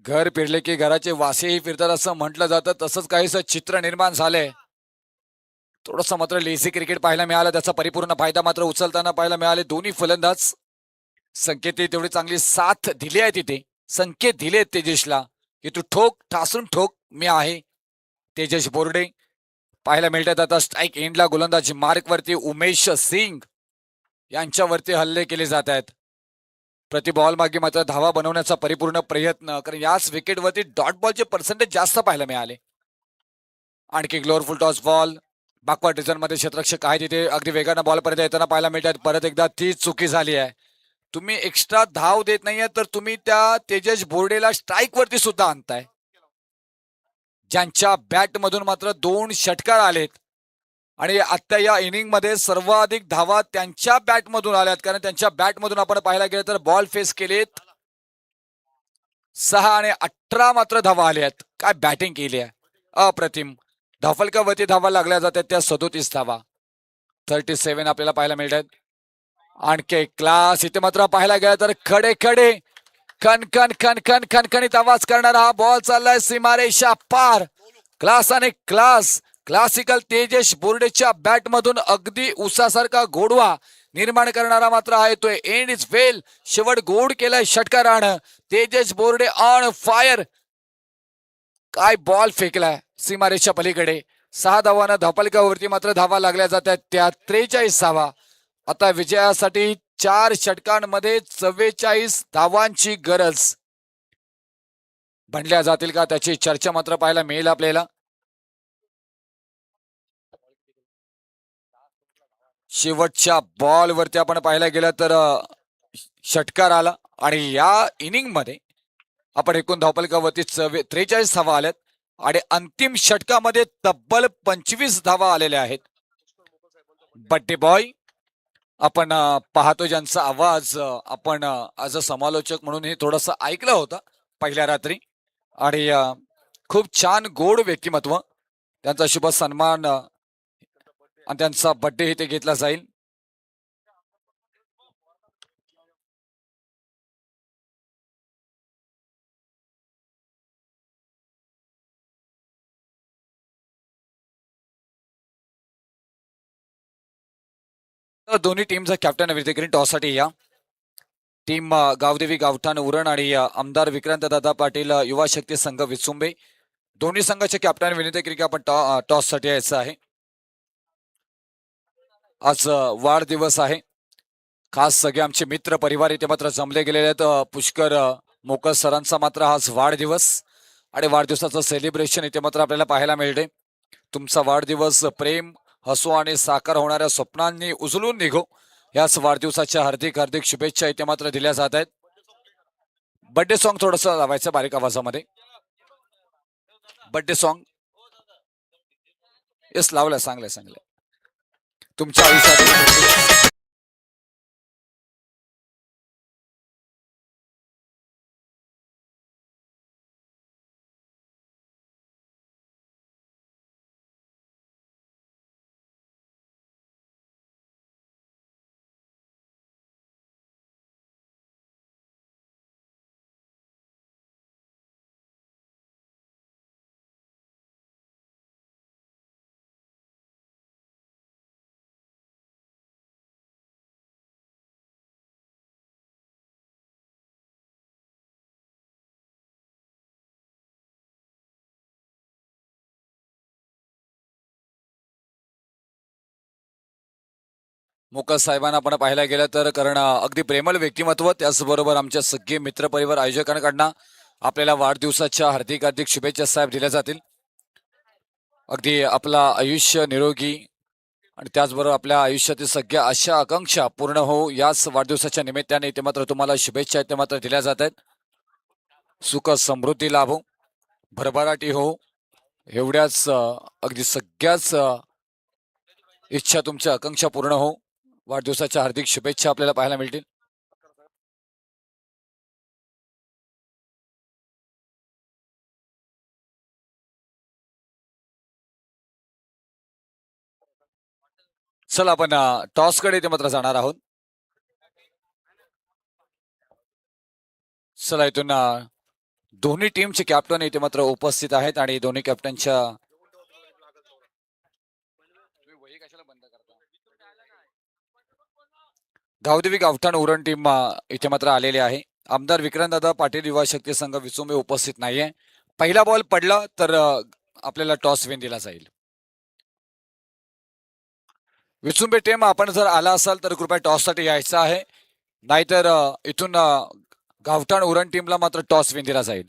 घर फिरले की घराचे वासेही फिरतात असं म्हटलं जातं. तसंच काहीसं चित्र निर्माण झालंय. थोडस मात्र लेझी क्रिकेट पाहायला मिळालं. त्याचा परिपूर्ण फायदा मात्र उचलताना पाहायला मिळाले दोन्ही फलंदाज. संकेत तेवढी चांगली साथ दिली आहे तिथे. संकेत दिले तेजेशला की तू ठोक, ठासून ठोक, मी आहे. तेजेश बोर्डे पाहायला मिळतात. आता स्ट्राईक एंडला गोलंदाजी मार्क वरती उमेश सिंग यांच्यावरती हल्ले केले जात आहेत. प्रति बॉल मागे मात्र धावा बनवण्याचा परिपूर्ण प्रयत्न, कारण याच विकेटवरती डॉट बॉलचे पर्सेंटेज जास्त पाहायला मिळाले. आणखी ग्लोअर फुल टॉस बॉल बॅकवर्ड रिझन मध्ये क्षेत्ररक्षक आहे तिथे अगदी वेगानं बॉल पर्यंत येताना पाहायला मिळतात. परत एकदा ती चुकी झाली आहे. तुम्ही एक्स्ट्रा धाव देत नाहीये तर तुम्ही त्या तेजस बोर्डेला स्ट्राईक वरती सुद्धा आणताय. ज्यांच्या बॅट मधून मात्र 2 षटकार आलेत आणि आता या इनिंग मध्ये सर्वाधिक धावा त्यांच्या बॅट मधून आल्यात, कारण त्यांच्या बॅट मधून आपण पाहायला गेलं तर बॉल फेस केलेत 6 आणि 18 मात्र धावा आल्यात. काय बॅटिंग केली आहे, अप्रतिम. धावफलकावरती धावा लागल्या जातात त्या 37 धावा. 37 आपल्याला पाहायला मिळतात. आणखी क्लास इथे मात्र पाहायला गेला तर खडे खडे खनखन खनखन खनखनीत आवाज करणारा हा बॉल चाललाय सीमारेषा पार. क्लास आणि क्लास क्लासिकल तेजेश बोर्डेच्या बॅट मधून अगदी उसासारखा गोडवा निर्माण करणारा मात्र आहे तो. एंड इज वेल, शेवट गोड केलाय षटकारानं. Tejesh Borde on fire. काय बॉल फेकलाय सीमारेषा पलीकडे. 6 धावांना धावफलकावरती मात्र धावा लागल्या जातात त्या 43 धावा. आता विजयासाठी 4 षटकांमध्ये 44 धावांची गरज बनल्या जातील का त्याची चर्चा मात्र पाहायला मिळेल आपल्याला. शेवटच्या बॉल वरती आपण पाहायला गेलं तर षटकार आला आणि या इनिंग मध्ये आपण एकूण धावफलकावरती 43 धावा आल्यात आणि अंतिम षटकामध्ये तब्बल 25 धावा आलेल्या आहेत. बड्डे बॉय आपण पाहतो ज्यांचा आवाज आपण ॲज अ समालोचक म्हणून हे थोडस ऐकलं होतं पहिल्या रात्री आणि खूप छान गोड व्यक्तिमत्व त्यांचा शुभ सन्मान आणि त्यांचा बड्डे इथे घेतला जाईल. तर दोन्ही टीमचा कॅप्टन विजय टॉससाठी या टीम गावदेवी गावठाण उरण आणि आमदार विक्रांत दादा पाटील युवा शक्ती संघ विचुंबे दोन्ही संघाचे कॅप्टन विनंती केली की आपण टॉस साठी यायचं आहे. आज वाढदिवस आहे. खास सगळे आमचे मित्र परिवार इथे मात्र जमले गेलेले आहेत. पुष्कर मोकल सरांचा मात्र आज वाढदिवस आणि वाढदिवसाचं सेलिब्रेशन इथे मात्र आपल्याला पाहायला मिळते. तुमचा वाढदिवस प्रेम हसू आणि साकार होणाऱ्या स्वप्नांनी उजळून निघो याच वाढदिवसाच्या हार्दिक हार्दिक शुभेच्छा इथे मात्र दिल्या जात आहेत. बर्थडे सॉन्ग थोडस लावायचं बारीक आवाजामध्ये. बर्थडे सॉन्ग येस लावलंय चांगलंय तुमच्या आयुष्यात. मोकल साहेबांना आपण पाहायला गेलं तर कारण अगदी प्रेमळ व्यक्तिमत्व त्याचबरोबर आमच्या सगळे मित्रपरिवार आयोजकांकडनं आपल्याला वाढदिवसाच्या हार्दिक हार्दिक शुभेच्छा साहेब दिल्या जातील. अगदी आपला आयुष्य निरोगी आणि त्याचबरोबर आपल्या आयुष्यातील सगळ्या आशा आकांक्षा पूर्ण हो याच वाढदिवसाच्या निमित्ताने इथे मात्र तुम्हाला शुभेच्छा इथे मात्र दिल्या जात आहेत. सुख समृद्धी लाभो भरभराटी हो एवढ्याच अगदी सगळ्याच इच्छा तुमच्या आकांक्षा पूर्ण हो. वाढदिवसाच्या हार्दिक शुभेच्छा आपल्याला पाहायला मिळतील. चला आपण टॉस कडे इथे मात्र जाणार आहोत. चला इथून दोन्ही टीमचे कॅप्टन इथे मात्र उपस्थित आहेत आणि दोन्ही कॅप्टनच्या गावदेवी गावठाण उरण टीम इथे मात्र आलेली आहे. आमदार विक्रांतदादा पाटील युवा शक्ती संघ विचुंबे उपस्थित नाहीये. पहिला बॉल पडला तर आपल्याला टॉस विन दिला जाईल. विचुंबे टीम आपण जर आला असाल तर कृपया टॉस साठी यायचं आहे नाहीतर इथून गावठाण उरण टीमला मात्र टॉस विन दिला जाईल.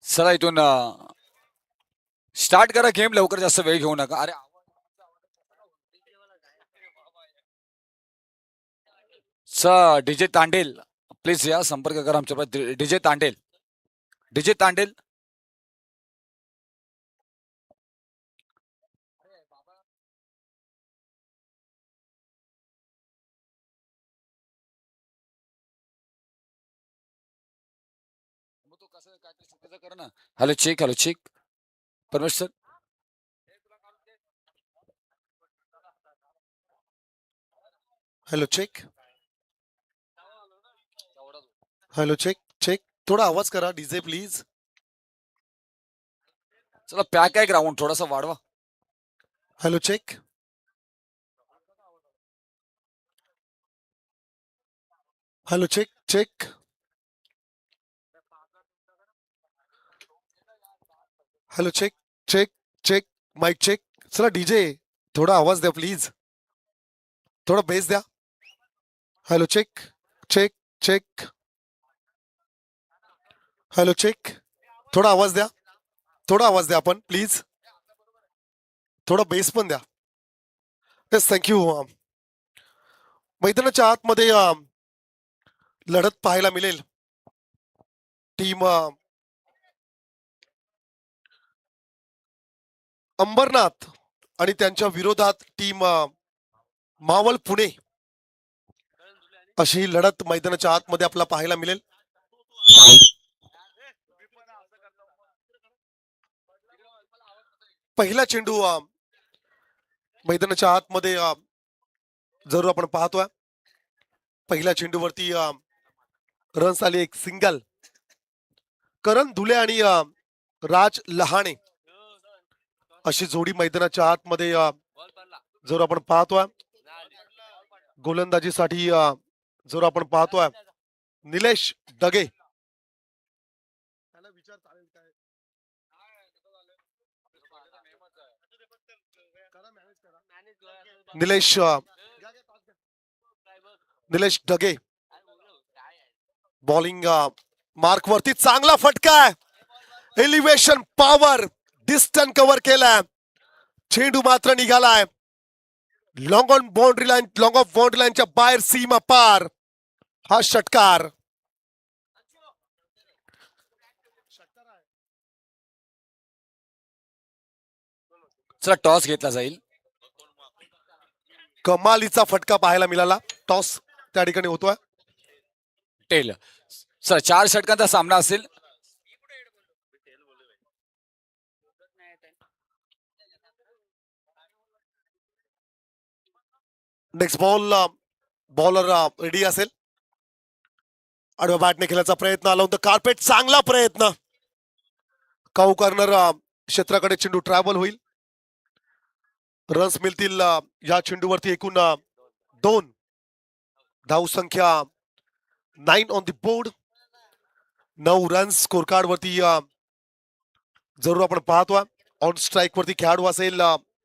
चला इथून स्टार्ट करा गेम लवकर जास्त वेळ घेऊ नका. अरे डीजे तांडेल प्लीज या संपर्क करा आमच्या DJ Tandel. DJ Tandel hello check Paramesh sir. Hello check. Hello check check थोडा आवाज करा डीजे प्लीज. चला पॅक आहे ग्राउंड, थोडासा वाढवा. Hello check. Hello check check. Hello check check check. Mic check. चला डीजे थोडा आवाज द्या प्लीज, थोडा बेस द्या. Hello check check check. Hello check. थोडा आवाज द्या, थोडा आवाज द्या आपण प्लीज, थोडा बेस पण द्या. Yes thank you. मैदानाच्या आतमध्ये लढत पाहायला मिळेल. टीम अंबरनाथ आणि त्यांच्या विरोधात टीम मावळ पुणे अशी लढत मैदानाच्या आतमध्ये आपल्याला पाहायला मिळेल. पहिला चेंडू मैदानाच्या आतमध्ये जरूर आपण पाहतोय. पहिल्या चेंडूवरती रन्स आली, एक सिंगल. करण धुले आणि राज लहाणे अशी जोडी मैदानाच्या आतमध्ये जरूर आपण पाहतोय. गोलंदाजीसाठी जरूर आपण पाहतोय निलेश डगे. निलेश निलेश डगे बॉलिंग मार्क वरती, चांगला फटका आहे. एलिव्हेशन पॉवर, डिस्टन्स कव्हर केलाय. चेंडू मात्र निघालाय long on boundary line, long off boundary लाईनच्या बाहेर, सीमा पार. हा षटकार. चला टॉस घेतला जाईल. कमालीचा फटका पाहायला मिळाला. टॉस त्या ठिकाणी होतोय. टेल. चला 4 षटकांचा सामना असेल. नेक्स्ट बॉल बॉलर रेडी असेल. आडव्या बॅटने खेळायचा प्रयत्न आला होता. कार्पेट, चांगला प्रयत्न. काऊ कॉर्नर क्षेत्राकडे चेंडू ट्रॅव्हल होईल. रन्स मिळतील या चेंडूवरती. एकूण 2 धाव संख्या 9 on the board. 9 runs score card वरती जरूर आपण पाहतोय. ऑन स्ट्राईक वरती खेळाडू असेल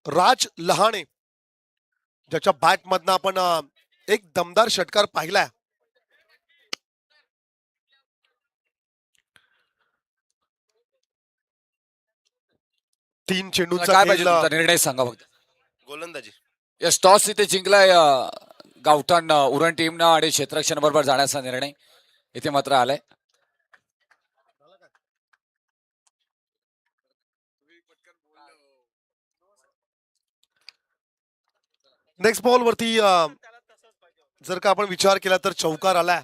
राज लहाणे, ज्याच्या बॅट मधनं आपण एक दमदार षटकार पाहिलाय. तीन चेंडूंचा काय पाहिजे खेळ. तुमचा निर्णय सांगा फक्त. गोलंदाजी. यस, टॉस इथे जिंकलाय गावठाण उरण टीमनं आणि क्षेत्ररक्षण बरोबर जाण्याचा निर्णय इथे मात्र आलाय. नेक्स्ट बॉल वरती जर का आपण विचार केला तर चौकार आलाय.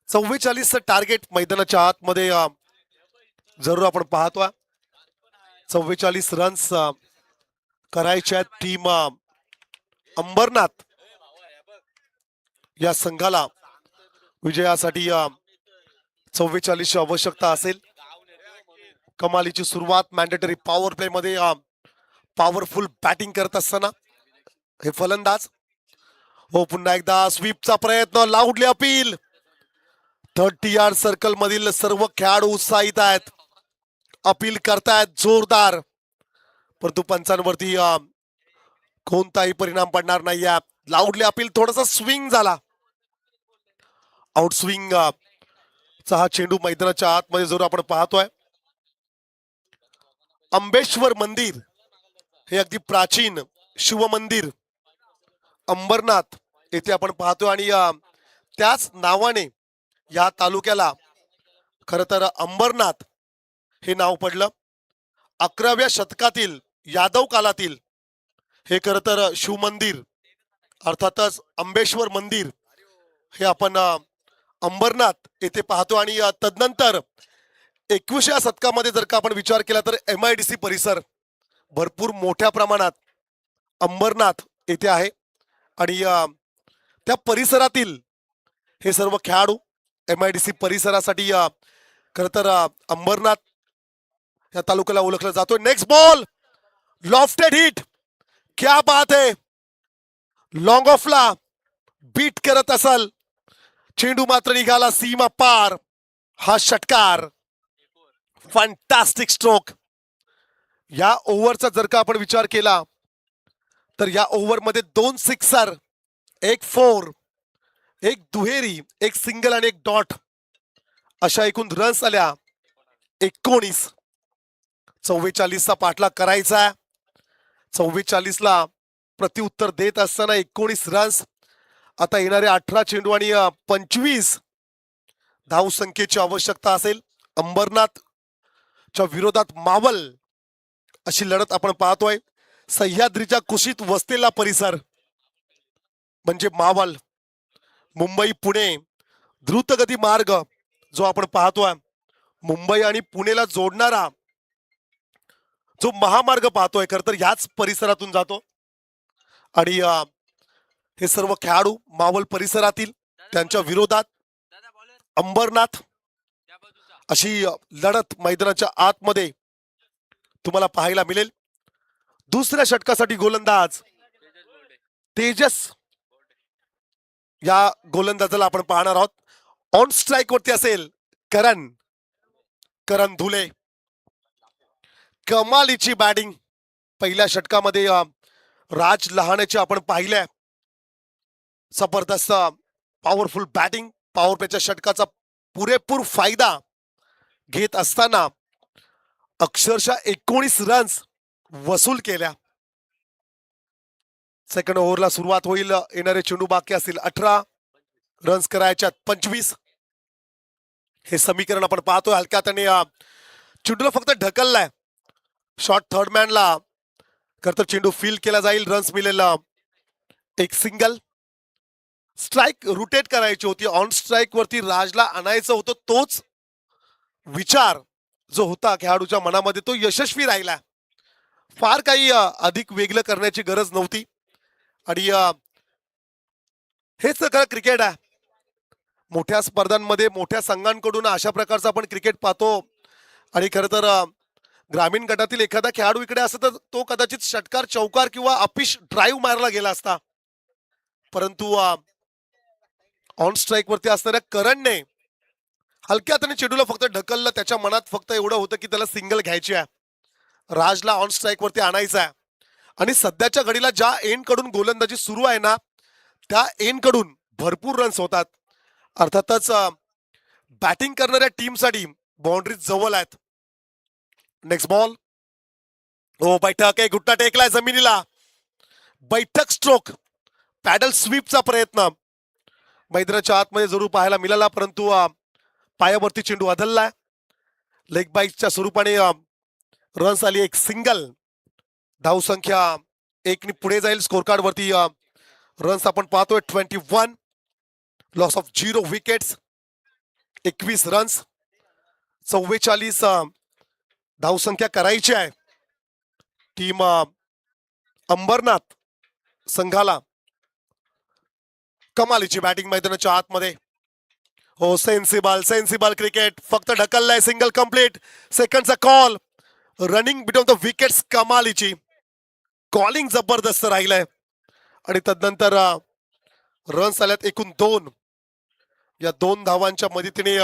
44 टार्गेट मैदानाच्या आतमध्ये जरूर आपण पाहतोय. 44 रन्स करायच्या टीम अंबरनाथ या संघाला विजयासाठी 44 ची आवश्यकता असेल. कमालीची सुरुवात मॅन्डेटरी पॉवर प्ले मध्ये पॉवरफुल बॅटिंग करत असताना हे फलंदाज. हो, पुन्हा एकदा स्वीपचा प्रयत्न, लाऊडली अपील. 30 यार्ड सर्कल मधील सर्व खेळाडू उत्साहित आहेत, अपील करतायत जोरदार, परंतु पंचांवरती कोणताही परिणाम पडणार नाही. लाऊडली अपील, थोडासा स्विंग झाला. आउट स्विंग चा हा चेंडू मैदानाच्या आतमध्ये जरूर आपण पाहतोय. अंबेश्वर मंदिर हे अगदी प्राचीन शिवमंदिर अंबरनाथ येथे आपण पाहतोय आणि त्याच नावाने या तालुक्याला खर तर अंबरनाथ हे नाव पडलं. 11व्या शतकातील यादव कालातील हे खर तर शिवमंदिर अर्थातच अंबेश्वर मंदिर हे आपण अंबरनाथ येथे पाहतो. आणि तदनंतर 21व्या शतकामध्ये जर का आपण विचार केला तर MIDC परिसर भरपूर मोठ्या प्रमाणात अंबरनाथ येथे आहे आणि त्या परिसरातील हे सर्व खेळाडू MIDC परिसरासाठी खर तर अंबरनाथ या तालुक्याला ओळखला जातोय. नेक्स्ट बॉल, लॉफ्टेड हिट, क्या बात है. लॉंग ऑफला बीट करत असाल, चेंडू मात्र निघाला सीमा पार. हा षटकार, फॅन्टास्टिक स्ट्रोक. या ओव्हरचा जर का आपण विचार केला तर या ओव्हरमध्ये 2 सिक्सर, 1 4, एक दुहेरी, एक सिंगल आणि एक डॉट, अशा एकूण रन्स आल्या 19. 44चा पाठलाग करायचा. 44ला प्रत्युत्तर देत असताना 19 रन्स. आता येणारे 18 चेंडू आणि 25 धावसंख्येची आवश्यकता असेल. अंबरनाथच्या विरोधात मावल अशी लढत आपण पाहतोय. सह्याद्रीच्या कुशीत वसलेला परिसर म्हणजे मावल. मुंबई पुणे द्रुतगती मार्ग जो आपण पाहतोय, मुंबई आणि पुणेला जोडणारा जो महामार्ग पाहतोय, खर तर ह्याच परिसरातून जातो. आणि हे सर्व खेळाडू मावल परिसरातील, त्यांच्या विरोधात अंबरनाथ अशी लढत मैदानाच्या आतमध्ये तुम्हाला पाहायला मिळेल. दुसऱ्या षटकासाठी गोलंदाज तेजस या गोलंदाजाला आपण पाहणार आहोत. ऑन स्ट्राईक वरती असेल करण धुले. कमालीची बॅटिंग पहिल्या षटकामध्ये राज लहानेचे आपण पाहिल्या. जबरदस्त पॉवरफुल बॅटिंग. पॉवर प्लेच्या षटकाचा पुरेपूर फायदा घेत असताना अक्षरशः 19 रन्स वसूल केल्या. सेकंड ओव्हरला सुरुवात होईल. येणारे चेंडू बाकी असतील 18, रन्स करायच्यात 25. हे समीकरण आपण पाहतोय. हलक्यात आणि चेंडूला फक्त ढकललाय. शॉर्ट थर्ड मॅनला करतर चेंडू फील केला जाईल. रन्स मिळेल एक सिंगल. स्ट्राईक रोटेट करायची होती. ऑन स्ट्राईक वरती राजला आणायचं होतं. तोच विचार जो होता खेळाडूच्या मनामध्ये तो यशस्वी राहिला. फार काही अधिक वेगळं करण्याची गरज नव्हती. आणि हेच खरं क्रिकेट आहे. मोठ्या स्पर्धांमध्ये मोठ्या संघांकडून अशा प्रकारचं आपण क्रिकेट पाहतो. आणि खरं तर ग्रामीण गटातील एखादा खेळाडू इकडे असता तर तो कदाचित षटकार, चौकार किंवा अपिश ड्राईव्ह मारला गेला असता. परंतु ऑन स्ट्राईक वरती असणाऱ्या करणने हलक्यात आणि चेंडूला फक्त ढकललं. त्याच्या मनात फक्त एवढं होतं की त्याला सिंगल घ्यायची आहे. राजला ऑन स्ट्राईक वरती आणायचं आहे. आणि सध्याच्या घडीला ज्या एंड कडून गोलंदाजी सुरू आहे ना, त्या एंड कडून भरपूर रन्स होतात. अर्थातच बॅटिंग करणाऱ्या टीमसाठी बाउंड्री जवळ आहेत. नेक्स्ट बॉल, हो बैठक, एक गुट्टा टेकलाय जमिनीला. बैठक स्ट्रोक, पॅडल स्वीपचा प्रयत्न मैदानाच्या आतमध्ये जरूर पाहायला मिळाला. परंतु पायावरती चेंडू आदललाय. लेग बाईकच्या स्वरूपाने रन्स आली एक सिंगल. धावसंख्या 1 ने पुढे जाईल. स्कोर कार्ड वरती रन्स आपण पाहतोय 21. Loss of 0 wickets, 21 runs. 44 धावसंख्या करायची आहे टीम अंबरनाथ संघाला. कमालीची बॅटिंग मैदानाच्या आतमध्ये. हो, सेन्सिबल क्रिकेट. फक्त ढकललाय, सिंगल कंप्लीट. सेकंडचा call, running between the wickets. कमालीची कॉलिंग जबरदस्त राहिलंय. आणि तदनंतर रन्स आल्यात एकूण 2. या 2 धावांच्या मदतीने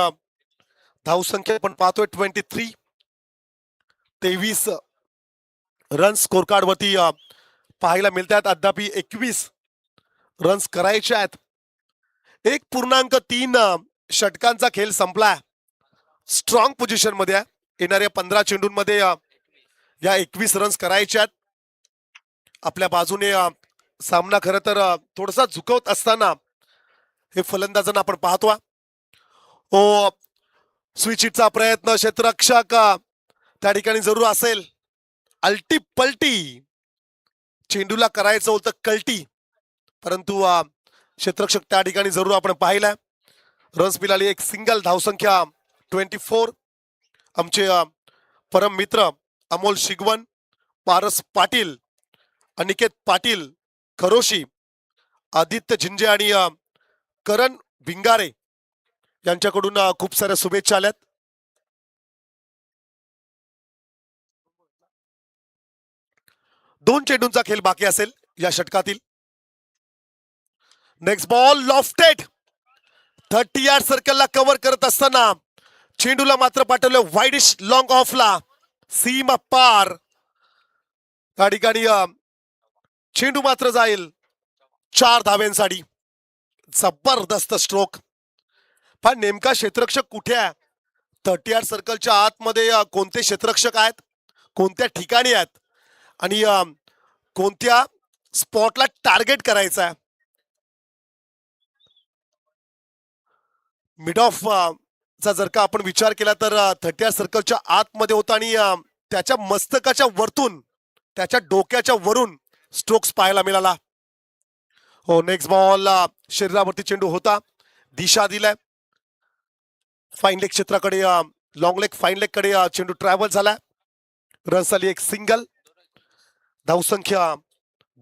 धावसंख्या आपण पाहतोय 23. 23 रन्स स्कोर कार्ड वरती पाहायला मिळतात. अद्याप 21 रन्स करायचे आहेत. 1.3 षटकांचा खेळ संपलाय. स्ट्रॉंग पोझिशन मध्ये आहे. येणाऱ्या 15 चेंडूंमध्ये या 21 रन्स करायचे आहेत. आपल्या बाजूने सामना खरं तर थोडासा झुकवत असताना हे फलंदाजांना आपण पाहतो. हो, स्विच हिटचा प्रयत्न. क्षेत्ररक्षक त्या ठिकाणी जरूर असेल. अल्टी पलटी चेंडूला करायचं होतं कल्टी, परंतु क्षेत्ररक्षक त्या ठिकाणी जरूर आपण पाहिलाय. रन्स मिळाली एक सिंगल. धावसंख्या 24. आमचे परम मित्र अमोल शिगवन, पारस पाटील, अनिकेत पाटील खरोशी, आदित्य झिंजे आणि करण भिंगारे यांच्याकडून खूप साऱ्या शुभेच्छा आल्यात. 2 चेंडूंचा खेळ बाकी असेल या षटकातील. नेक्स्ट बॉल लॉफ्टेड 30 यार्ड सर्कलला कव्हर करत असताना चेंडूला मात्र पाठवलं वाईडिश लॉंग ऑफला, सीमा पार. या ठिकाणी चेंडू मात्र जाईल 4 धाव्यांसाठी. जबरदस्त स्ट्रोक. पण नेमका क्षेत्ररक्षक कुठे आहे? 30 यार्ड सर्कलच्या आतमध्ये कोणते क्षेत्ररक्षक आहेत, कोणत्या ठिकाणी आहेत आणि कोणत्या स्पॉटला टार्गेट करायचं आहे? मिड ऑफ चा जर का आपण विचार केला तर 30 यार्ड सर्कलच्या आतमध्ये होता आणि त्याच्या मस्तकाच्या वरतून, त्याच्या डोक्याच्या वरून स्ट्रोक्स पाहायला मिळाला. हो, नेक्स्ट बॉल शरीरावरती चेंडू होता, दिशा दिलाय फाईन लेग क्षेत्राकडे, लॉंग लेग फाईन लेग कडे चेंडू ट्रॅव्हल झालाय. रन्स आली एक सिंगल. धावसंख्या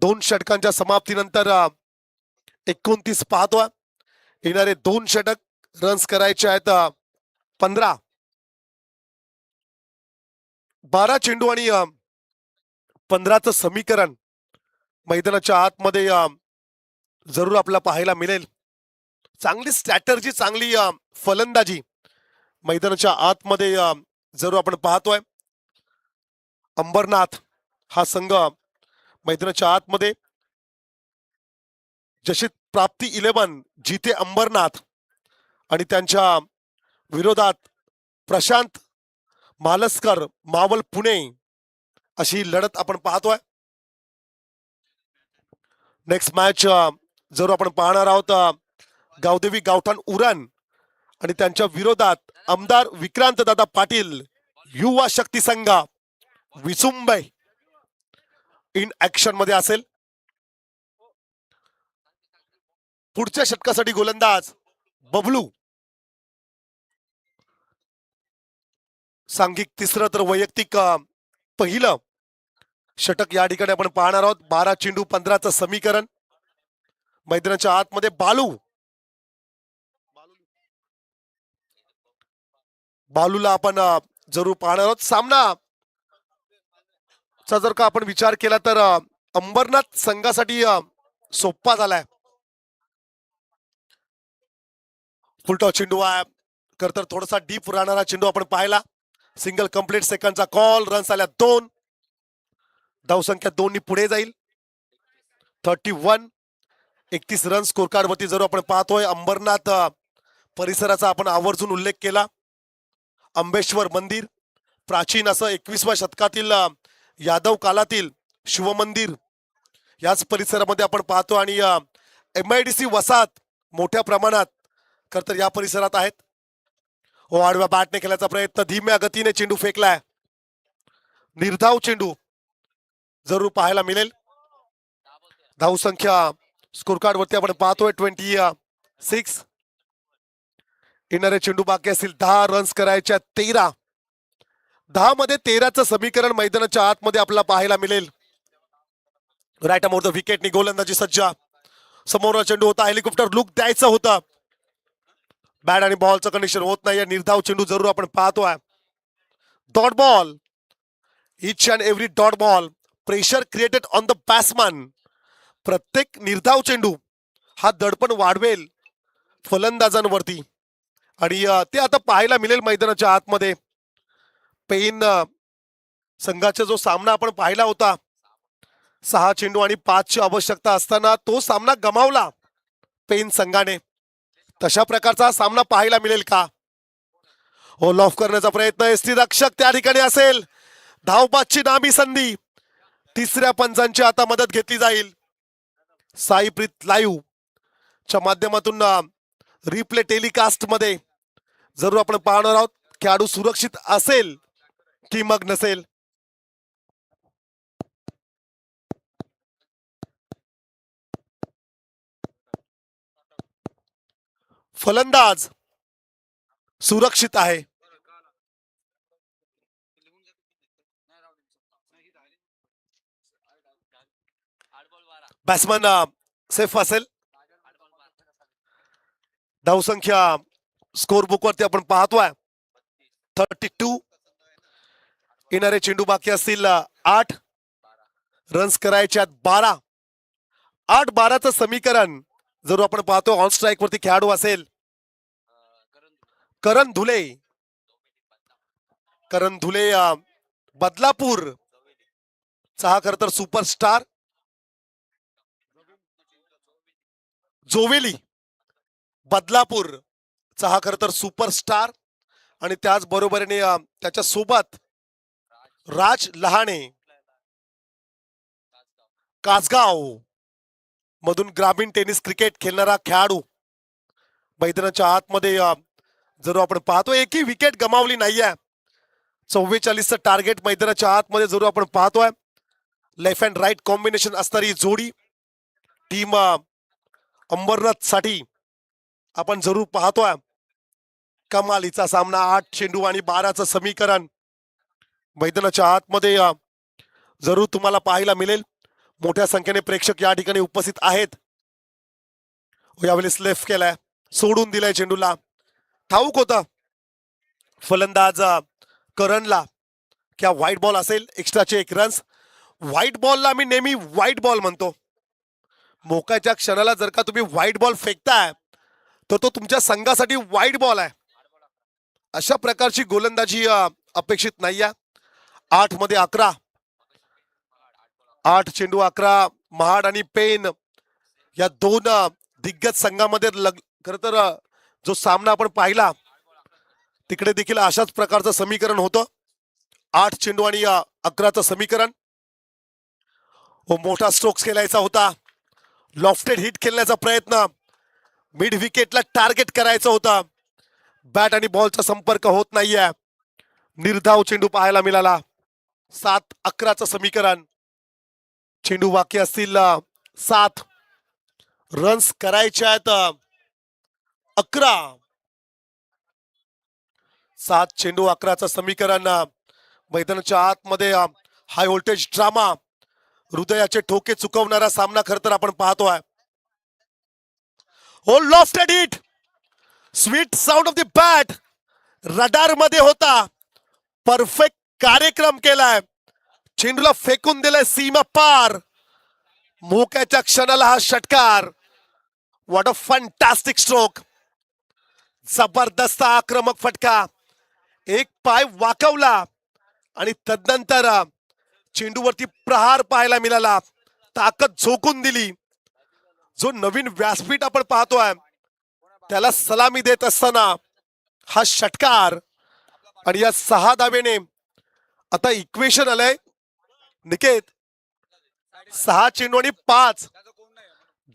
2 षटकांच्या समाप्तीनंतर 29 पाहतोय. येणारे 2 षटक रन्स करायचे आहेत 15. 12 चेंडू आणि 15चं समीकरण मैदानाच्या आतमध्ये जरूर आपल्याला पाहायला मिळेल. चांगली स्ट्रॅटर्जी, चांगली फलंदाजी मैदानाच्या आतमध्ये जरूर आपण पाहतोय. अंबरनाथ हा संघ मैदानाच्या आतमध्ये जशी प्राप्ती 11 जिथे अंबरनाथ आणि त्यांच्या विरोधात प्रशांत मालस्कर मावल पुणे अशी लढत आपण पाहतोय. नेक्स्ट मॅच जरूर आपण पाहणार आहोत गावदेवी गावठाण उरण आणि त्यांच्या विरोधात आमदार विक्रांत दादा पाटील युवा शक्ती संघ विसुंबई इन ऍक्शन मध्ये असेल. पुढच्या षटकासाठी गोलंदाज बबलू. सांघिक तिसरं तर वैयक्तिक पहिलं षटक या ठिकाणी आपण पाहणार आहोत. 12 चेंडू 15चं समीकरण मैदानाच्या आतमध्ये बालूला आपण जरूर पाहणार आहोत. सामना चा जर का आपण विचार केला तर अंबरनाथ संघासाठी सोपा झालाय. फुलटॉस चेंडू आहे खर तर थोडासा डीप राहणारा चेंडू आपण पाहिला. सिंगल कंप्लीट सेकंडचा कॉल. रन्स आल्या 2. धावसंख्या 2 नी पुढे जाईल. 31. 31 रन स्कोर कार्ड वरती जरूर आपण पाहतोय. अंबरनाथ परिसराचा आपण आवर्जून उल्लेख केला. अंबेश्वर मंदिर प्राचीन असं 21व्या शतकातील यादव कालातील शिवमंदिर याच परिसरामध्ये आपण पाहतो आणि MIDC वसाहत मोठ्या प्रमाणात खर तर या परिसरात आहेत. हो, आडव्या बॅटने खेळण्याचा प्रयत्न, धीम्या गतीने चेंडू फेकलाय. निर्धाव चेंडू जरूर पाहायला मिळेल. धावसंख्या स्कोर कार्ड वरती आपण पाहतोय 26. येणारे चेंडू बाकी असतील 10 रन्स करायच्या 13. 10 मध्ये 13चं समीकरण मैदानाच्या आतमध्ये आपल्याला पाहायला मिळेल. राईट अमोर द विकेटनी गोलंदाजी सज्ज. समोर चेंडू होता, हेलिकॉप्टर लुक द्यायचं होतं. बॅट आणि बॉलचं कंडिशन होत नाही. निर्धाव चेंडू जरूर आपण पाहतोय. Dot ball, each and every dot ball pressure created on the batsman. प्रत्येक निर्धाव चेंडू हा दडपण वाढवेल फलंदाजांवरती आणि ते आता पाहायला मिळेल मैदानाच्या आतमध्ये. पेन संघाचा जो सामना आपण पाहिला होता 6 चेंडू आणि 5ची आवश्यकता असताना तो सामना गमावला पेन संघाने. तशा प्रकारचा सामना पाहायला मिळेल का? हो, लॉफ करण्याचा प्रयत्न, यष्टीरक्षक त्या ठिकाणी असेल. धावपाची नामी संधी. तिसऱ्या पंचांची आता मदत घेतली जाईल. साईप्रीत लाईव्ह च्या माध्यमातून रिप्ले टेलिकास्ट मध्ये जरूर आपण पाहणार आहोत. खेळाडू सुरक्षित असेल की मग नसेल. फलंदाज सुरक्षित आहे. बॅट्समन सेफ असेल. धावसंख्या स्कोर बुक वरती आपण पाहतोय 32. येणारे चेंडू बाकी असतील 8. रन्स करायचे आहेत 12. 8-12चं समीकरण जर आपण पाहतो ऑन स्ट्राईक वरती खेळाडू असेल करण धुले. करण धुले बदलापूर चा हा खर तर सुपरस्टार. जोवेली बदलापूर चा हा खर तर सुपरस्टार आणि त्याच बरोबरीने त्याच्या सोबत राज लहाणे कासगाव मधून ग्रामीण टेनिस क्रिकेट खेळणारा खेळाडू मैदानाच्या आतमध्ये जर आपण पाहतो एकही विकेट गमावली नाहीये. 44चं टार्गेट मैदानाच्या आतमध्ये जरूर आपण पाहतोय. लेफ्ट अँड राईट कॉम्बिनेशन असणारी जोडी टीम अंबरनाथ साठी आपण जरूर पाहतोय. कमालीचा सामना 8 चेंडू आणि 12चं समीकरण मैदानाच्या आतमध्ये जरूर तुम्हाला पाहायला मिळेल. मोठ्या संख्येने प्रेक्षक या ठिकाणी उपस्थित आहेत. यावेळेस लेफ्ट केलाय, सोडून दिलाय चेंडूला. ठाऊक होता फलंदाज करणला क्या व्हाईट बॉल असेल, एक्स्ट्राचे 1 रन्स. व्हाईट बॉलला मी नेहमी व्हाईट बॉल म्हणतो. मोक्याच्या क्षणाला जर का तुम्ही व्हाईट बॉल फेकताय तर तो तुमच्या संघासाठी व्हाईट बॉल आहे. अशा प्रकारची गोलंदाजी अपेक्षित नाहीये. 8 मध्ये 11, 8 चेंडू 11. महाड आणि पेन या दोन दिग्गज संघामध्ये खर तर जो सामना आपण पाहिला तिकडे देखील अशाच प्रकारचं समीकरण होतं. 8 चेंडू आणि 11चं समीकरण. मोठा स्ट्रोक्स खेळायचा होता, लॉफ्टेड हिट खेळण्याचा प्रयत्न, मिड विकेटला टार्गेट करायचं होतं. बॅट आणि बॉलचा संपर्क होत नाहीये. निर्धाव चेंडू पाहायला मिळाला. 7-11चं समीकरण. चेंडू बाकी असतील 7. रन्स करायचे आहेत 11. 7 चेंडू 11चं समीकरण. मैदानाच्या आतमध्ये हाय व्होल्टेज ड्रामा, हृदयाचे ठोके चुकवणारा सामना खर तर आपण पाहतोय. हो lofted hit, sweet sound of the bat radar मध्ये होता. परफेक्ट कार्यक्रम केलाय. चेंडूला फेकून दिलाय सीमा पार. मोक्याच्या क्षणाला हा षटकार. What a fantastic stroke. जबरदस्त आक्रमक फटका. एक पाय वाकवला आणि तदनंतर चेंडूवरती प्रहार पाहायला मिळाला. ताकद झोकून दिली. जो नवीन व्यासपीठ आपण पाहतोय त्याला सलामी देत असताना हा षटकार. आणि या 6 धावेने आता इक्वेशन आलंय निकेत 6 चेंडू आणि 5.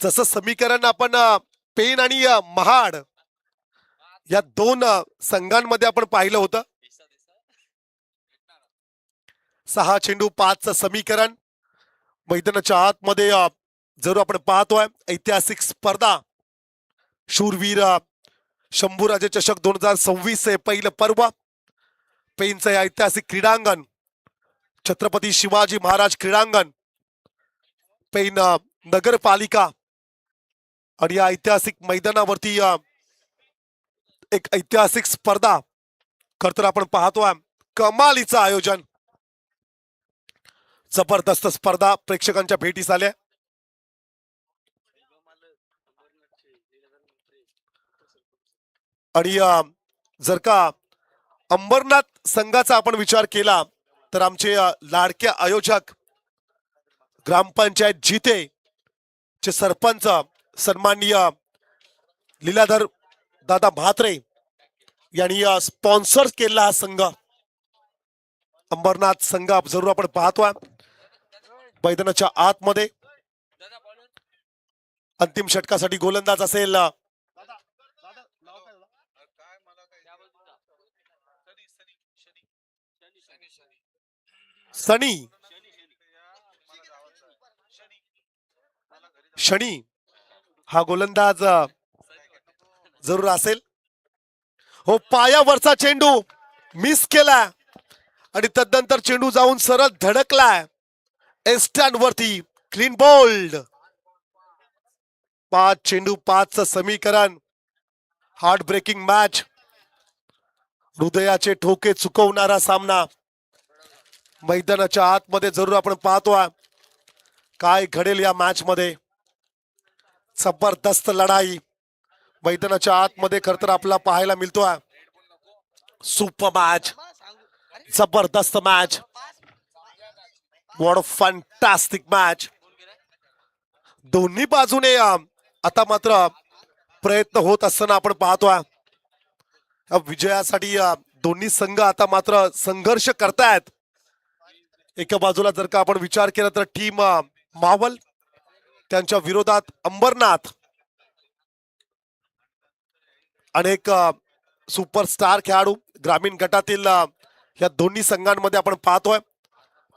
जसं समीकरण आपण पेन आणि महाड या दोन संघांमध्ये आपण पाहिलं होतं. 6 चेंडू 5चं समीकरण. मैदानाच्या आतमध्ये जरूर आपण पाहतोय ऐतिहासिक स्पर्धा. शूरवीर शंभूराजे चषक 2026 हे पहिलं पर्व. पेनचं हे ऐतिहासिक क्रीडांगण छत्रपती शिवाजी महाराज क्रीडांगण, पेन नगरपालिका. आणि या ऐतिहासिक मैदानावरती एक ऐतिहासिक स्पर्धा खर तर आपण पाहतोय. कमालीचं आयोजन, जबरदस्त स्पर्धा प्रेक्षकांच्या भेटीस आल्या. आणि जर का अंबरनाथ संघाचा आपण विचार केला तर आमचे लाडके आयोजक ग्रामपंचायत जिते चे सरपंच सन्माननीय लीलाधर दादा म्हात्रे यांनी स्पॉन्सर केला हा संघ. अंबरनाथ संघ जरूर आपण पाहतोय मैदानाच्या आतमध्ये. अंतिम षटकासाठी गोलंदाज असेल सनी. शनी हा गोलंदाज जरूर असेल. हो पायावरचा चेंडू मिस केला आणि तदनंतर चेंडू जाऊन सरळ धडकलाय एस्टन वरती. Clean bowled. 5 चेंडू 5चं समीकरण. Heart breaking match. हृदयाचे ठोके चुकवणारा सामना मैदानाच्या आतमध्ये जरूर आपण पाहतोय. काय घडेल या मॅच मध्ये. जबरदस्त लढाई मैदानाच्या आतमध्ये खर तर आपल्याला पाहायला मिळतोय. सुपर मॅच, जबरदस्त match, what a fantastic match. दोन्ही बाजूने आता मात्र प्रयत्न होत असताना आपण पाहतोय. या विजयासाठी दोन्ही संघ आता मात्र संघर्ष करतायत. एका बाजूला जर का आपण विचार केला तर टीम मावल, त्यांच्या विरोधात अंबरनाथ. अनेक सुपरस्टार खेळाडू ग्रामीण गटातील या दोन्ही संघांमध्ये आपण पाहतोय.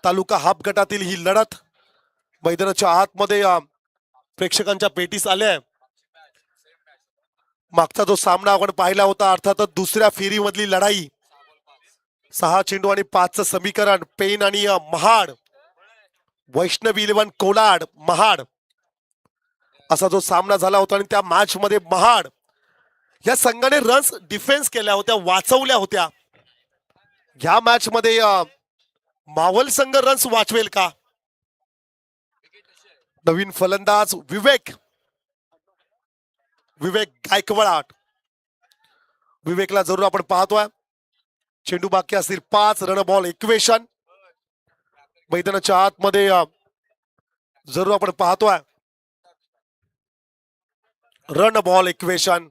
तालुका हाफ गटातील ही लढत मैदानाच्या आतमध्ये प्रेक्षकांच्या पेटीस आले. मागचा जो सामना आपण पाहिला होता अर्थातच दुसऱ्या फेरीमधली लढाई, 6 चेंडू आणि 5चं समीकरण, पेन आणि महाड, वैष्णवी 11 कोलाड महाड असा जो सामना झाला होता. आणि त्या मॅच मध्ये महाड या संघाने रन्स डिफेन्स केल्या होत्या, वाचवल्या होत्या. ह्या मॅच मध्ये मावल संघ रन्स वाचवेल का? नवीन फलंदाज विवेक गायकवाड. विवेकला जरूर आपण पाहतोय. चेंडू बाकी असतील 5, रन बॉल इक्वेशन मैदानाच्या आतमध्ये जरूर आपण पाहतोय. Run ball equation,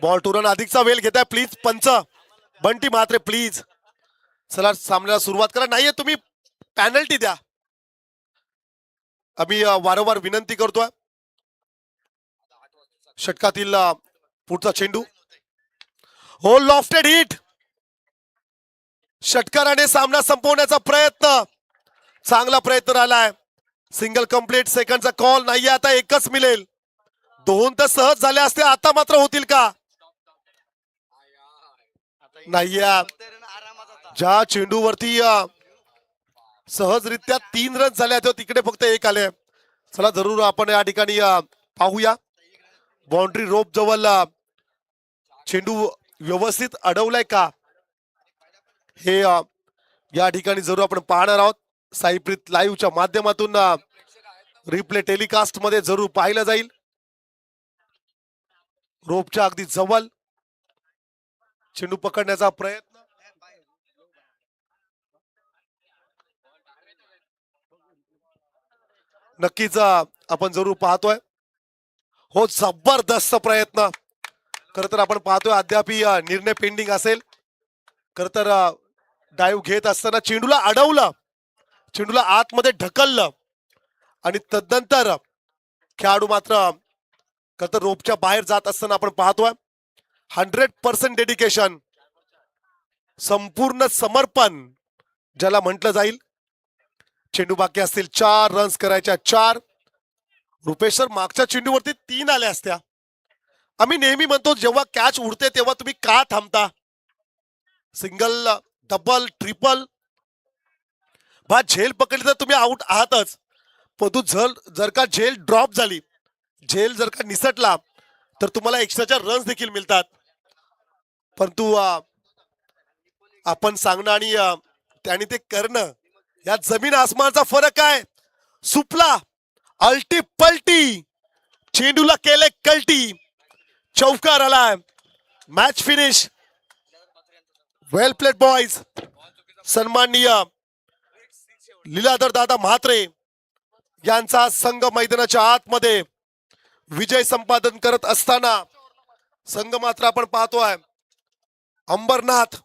ball to run. अधिकचा वेळ घेताय प्लीज पंच बंटी म्हात्रे प्लीज. चला सामन्याला सुरुवात करा. नाहीये तुम्ही पॅनल्टी द्या, आम्ही वारंवार विनंती करतोय. षटकातील पुढचा चेंडू, हो लॉफ्टेड हिट. षटकाराने सामना संपवण्याचा प्रयत्न, चांगला प्रयत्न राहिलाय. सिंगल कंप्लीट, सेकंडचा कॉल नाहीये. आता एकच मिळेल. 2 तर सहज झाले असते, आता मात्र होतील का? नाहीये. ज्या चेंडूवरती सहजरित्या 3 रन झाले होते तिकडे फक्त 1 आले. चला जरूर आपण या ठिकाणी पाहूया. बाउंड्री रोप जवळ चेंडू व्यवस्थित अडवलाय का हे या ठिकाणी जरूर आपण पाहणार आहोत. साईप्रीत लाईव्हच्या माध्यमातून रिप्ले टेलिकास्ट मध्ये जरूर पाहिलं जाईल. रोपच्या अगदी जवळ चेंडू पकडण्याचा प्रयत्न, नक्कीच आपण जरूर पाहतोय. हो जबरदस्त प्रयत्न. खर तर आपण पाहतोय अद्याप निर्णय पेंडिंग असेल. खर तर डाईव्ह घेत असताना चेंडूला अडवलं, चेंडूला आतमध्ये ढकललं आणि तदनंतर खेळाडू मात्र खर तर रोपच्या बाहेर जात असताना आपण पाहतोय. 100% डेडिकेशन, संपूर्ण समर्पण ज्याला म्हटलं जाईल. चेंडू बाकी असतील 4 रन्स करायच्या 4. रुपेश सर मागच्या चेंडूवरती 3 आल्या असत्या. आम्ही नेहमी म्हणतो जेव्हा कॅच उडते तेव्हा तुम्ही का थांबता? सिंगल, डबल, ट्रिपल, बा झेल पकडली तर तुम्ही आउट आहातच. पण तू जर का झेल ड्रॉप झाली, झेल जर का निसटला तर तुम्हाला एक्स्ट्राच्या रन्स देखील मिळतात. परंतु आपण सांगणं आणि त्याने ते करणं या जमीन आसमानाचा फरक आहे. सुपला अल्टी पलटी, चेंडूला केले कल्टी, चौकार आलाय. Match finish. Well played boys. सन्माननीय लीलाधर दादा म्हात्रे यांचा संघ मैदानाच्या आतमध्ये विजय संपादन करत असताना संघ मात्र आपण पाहतोय अंबरनाथ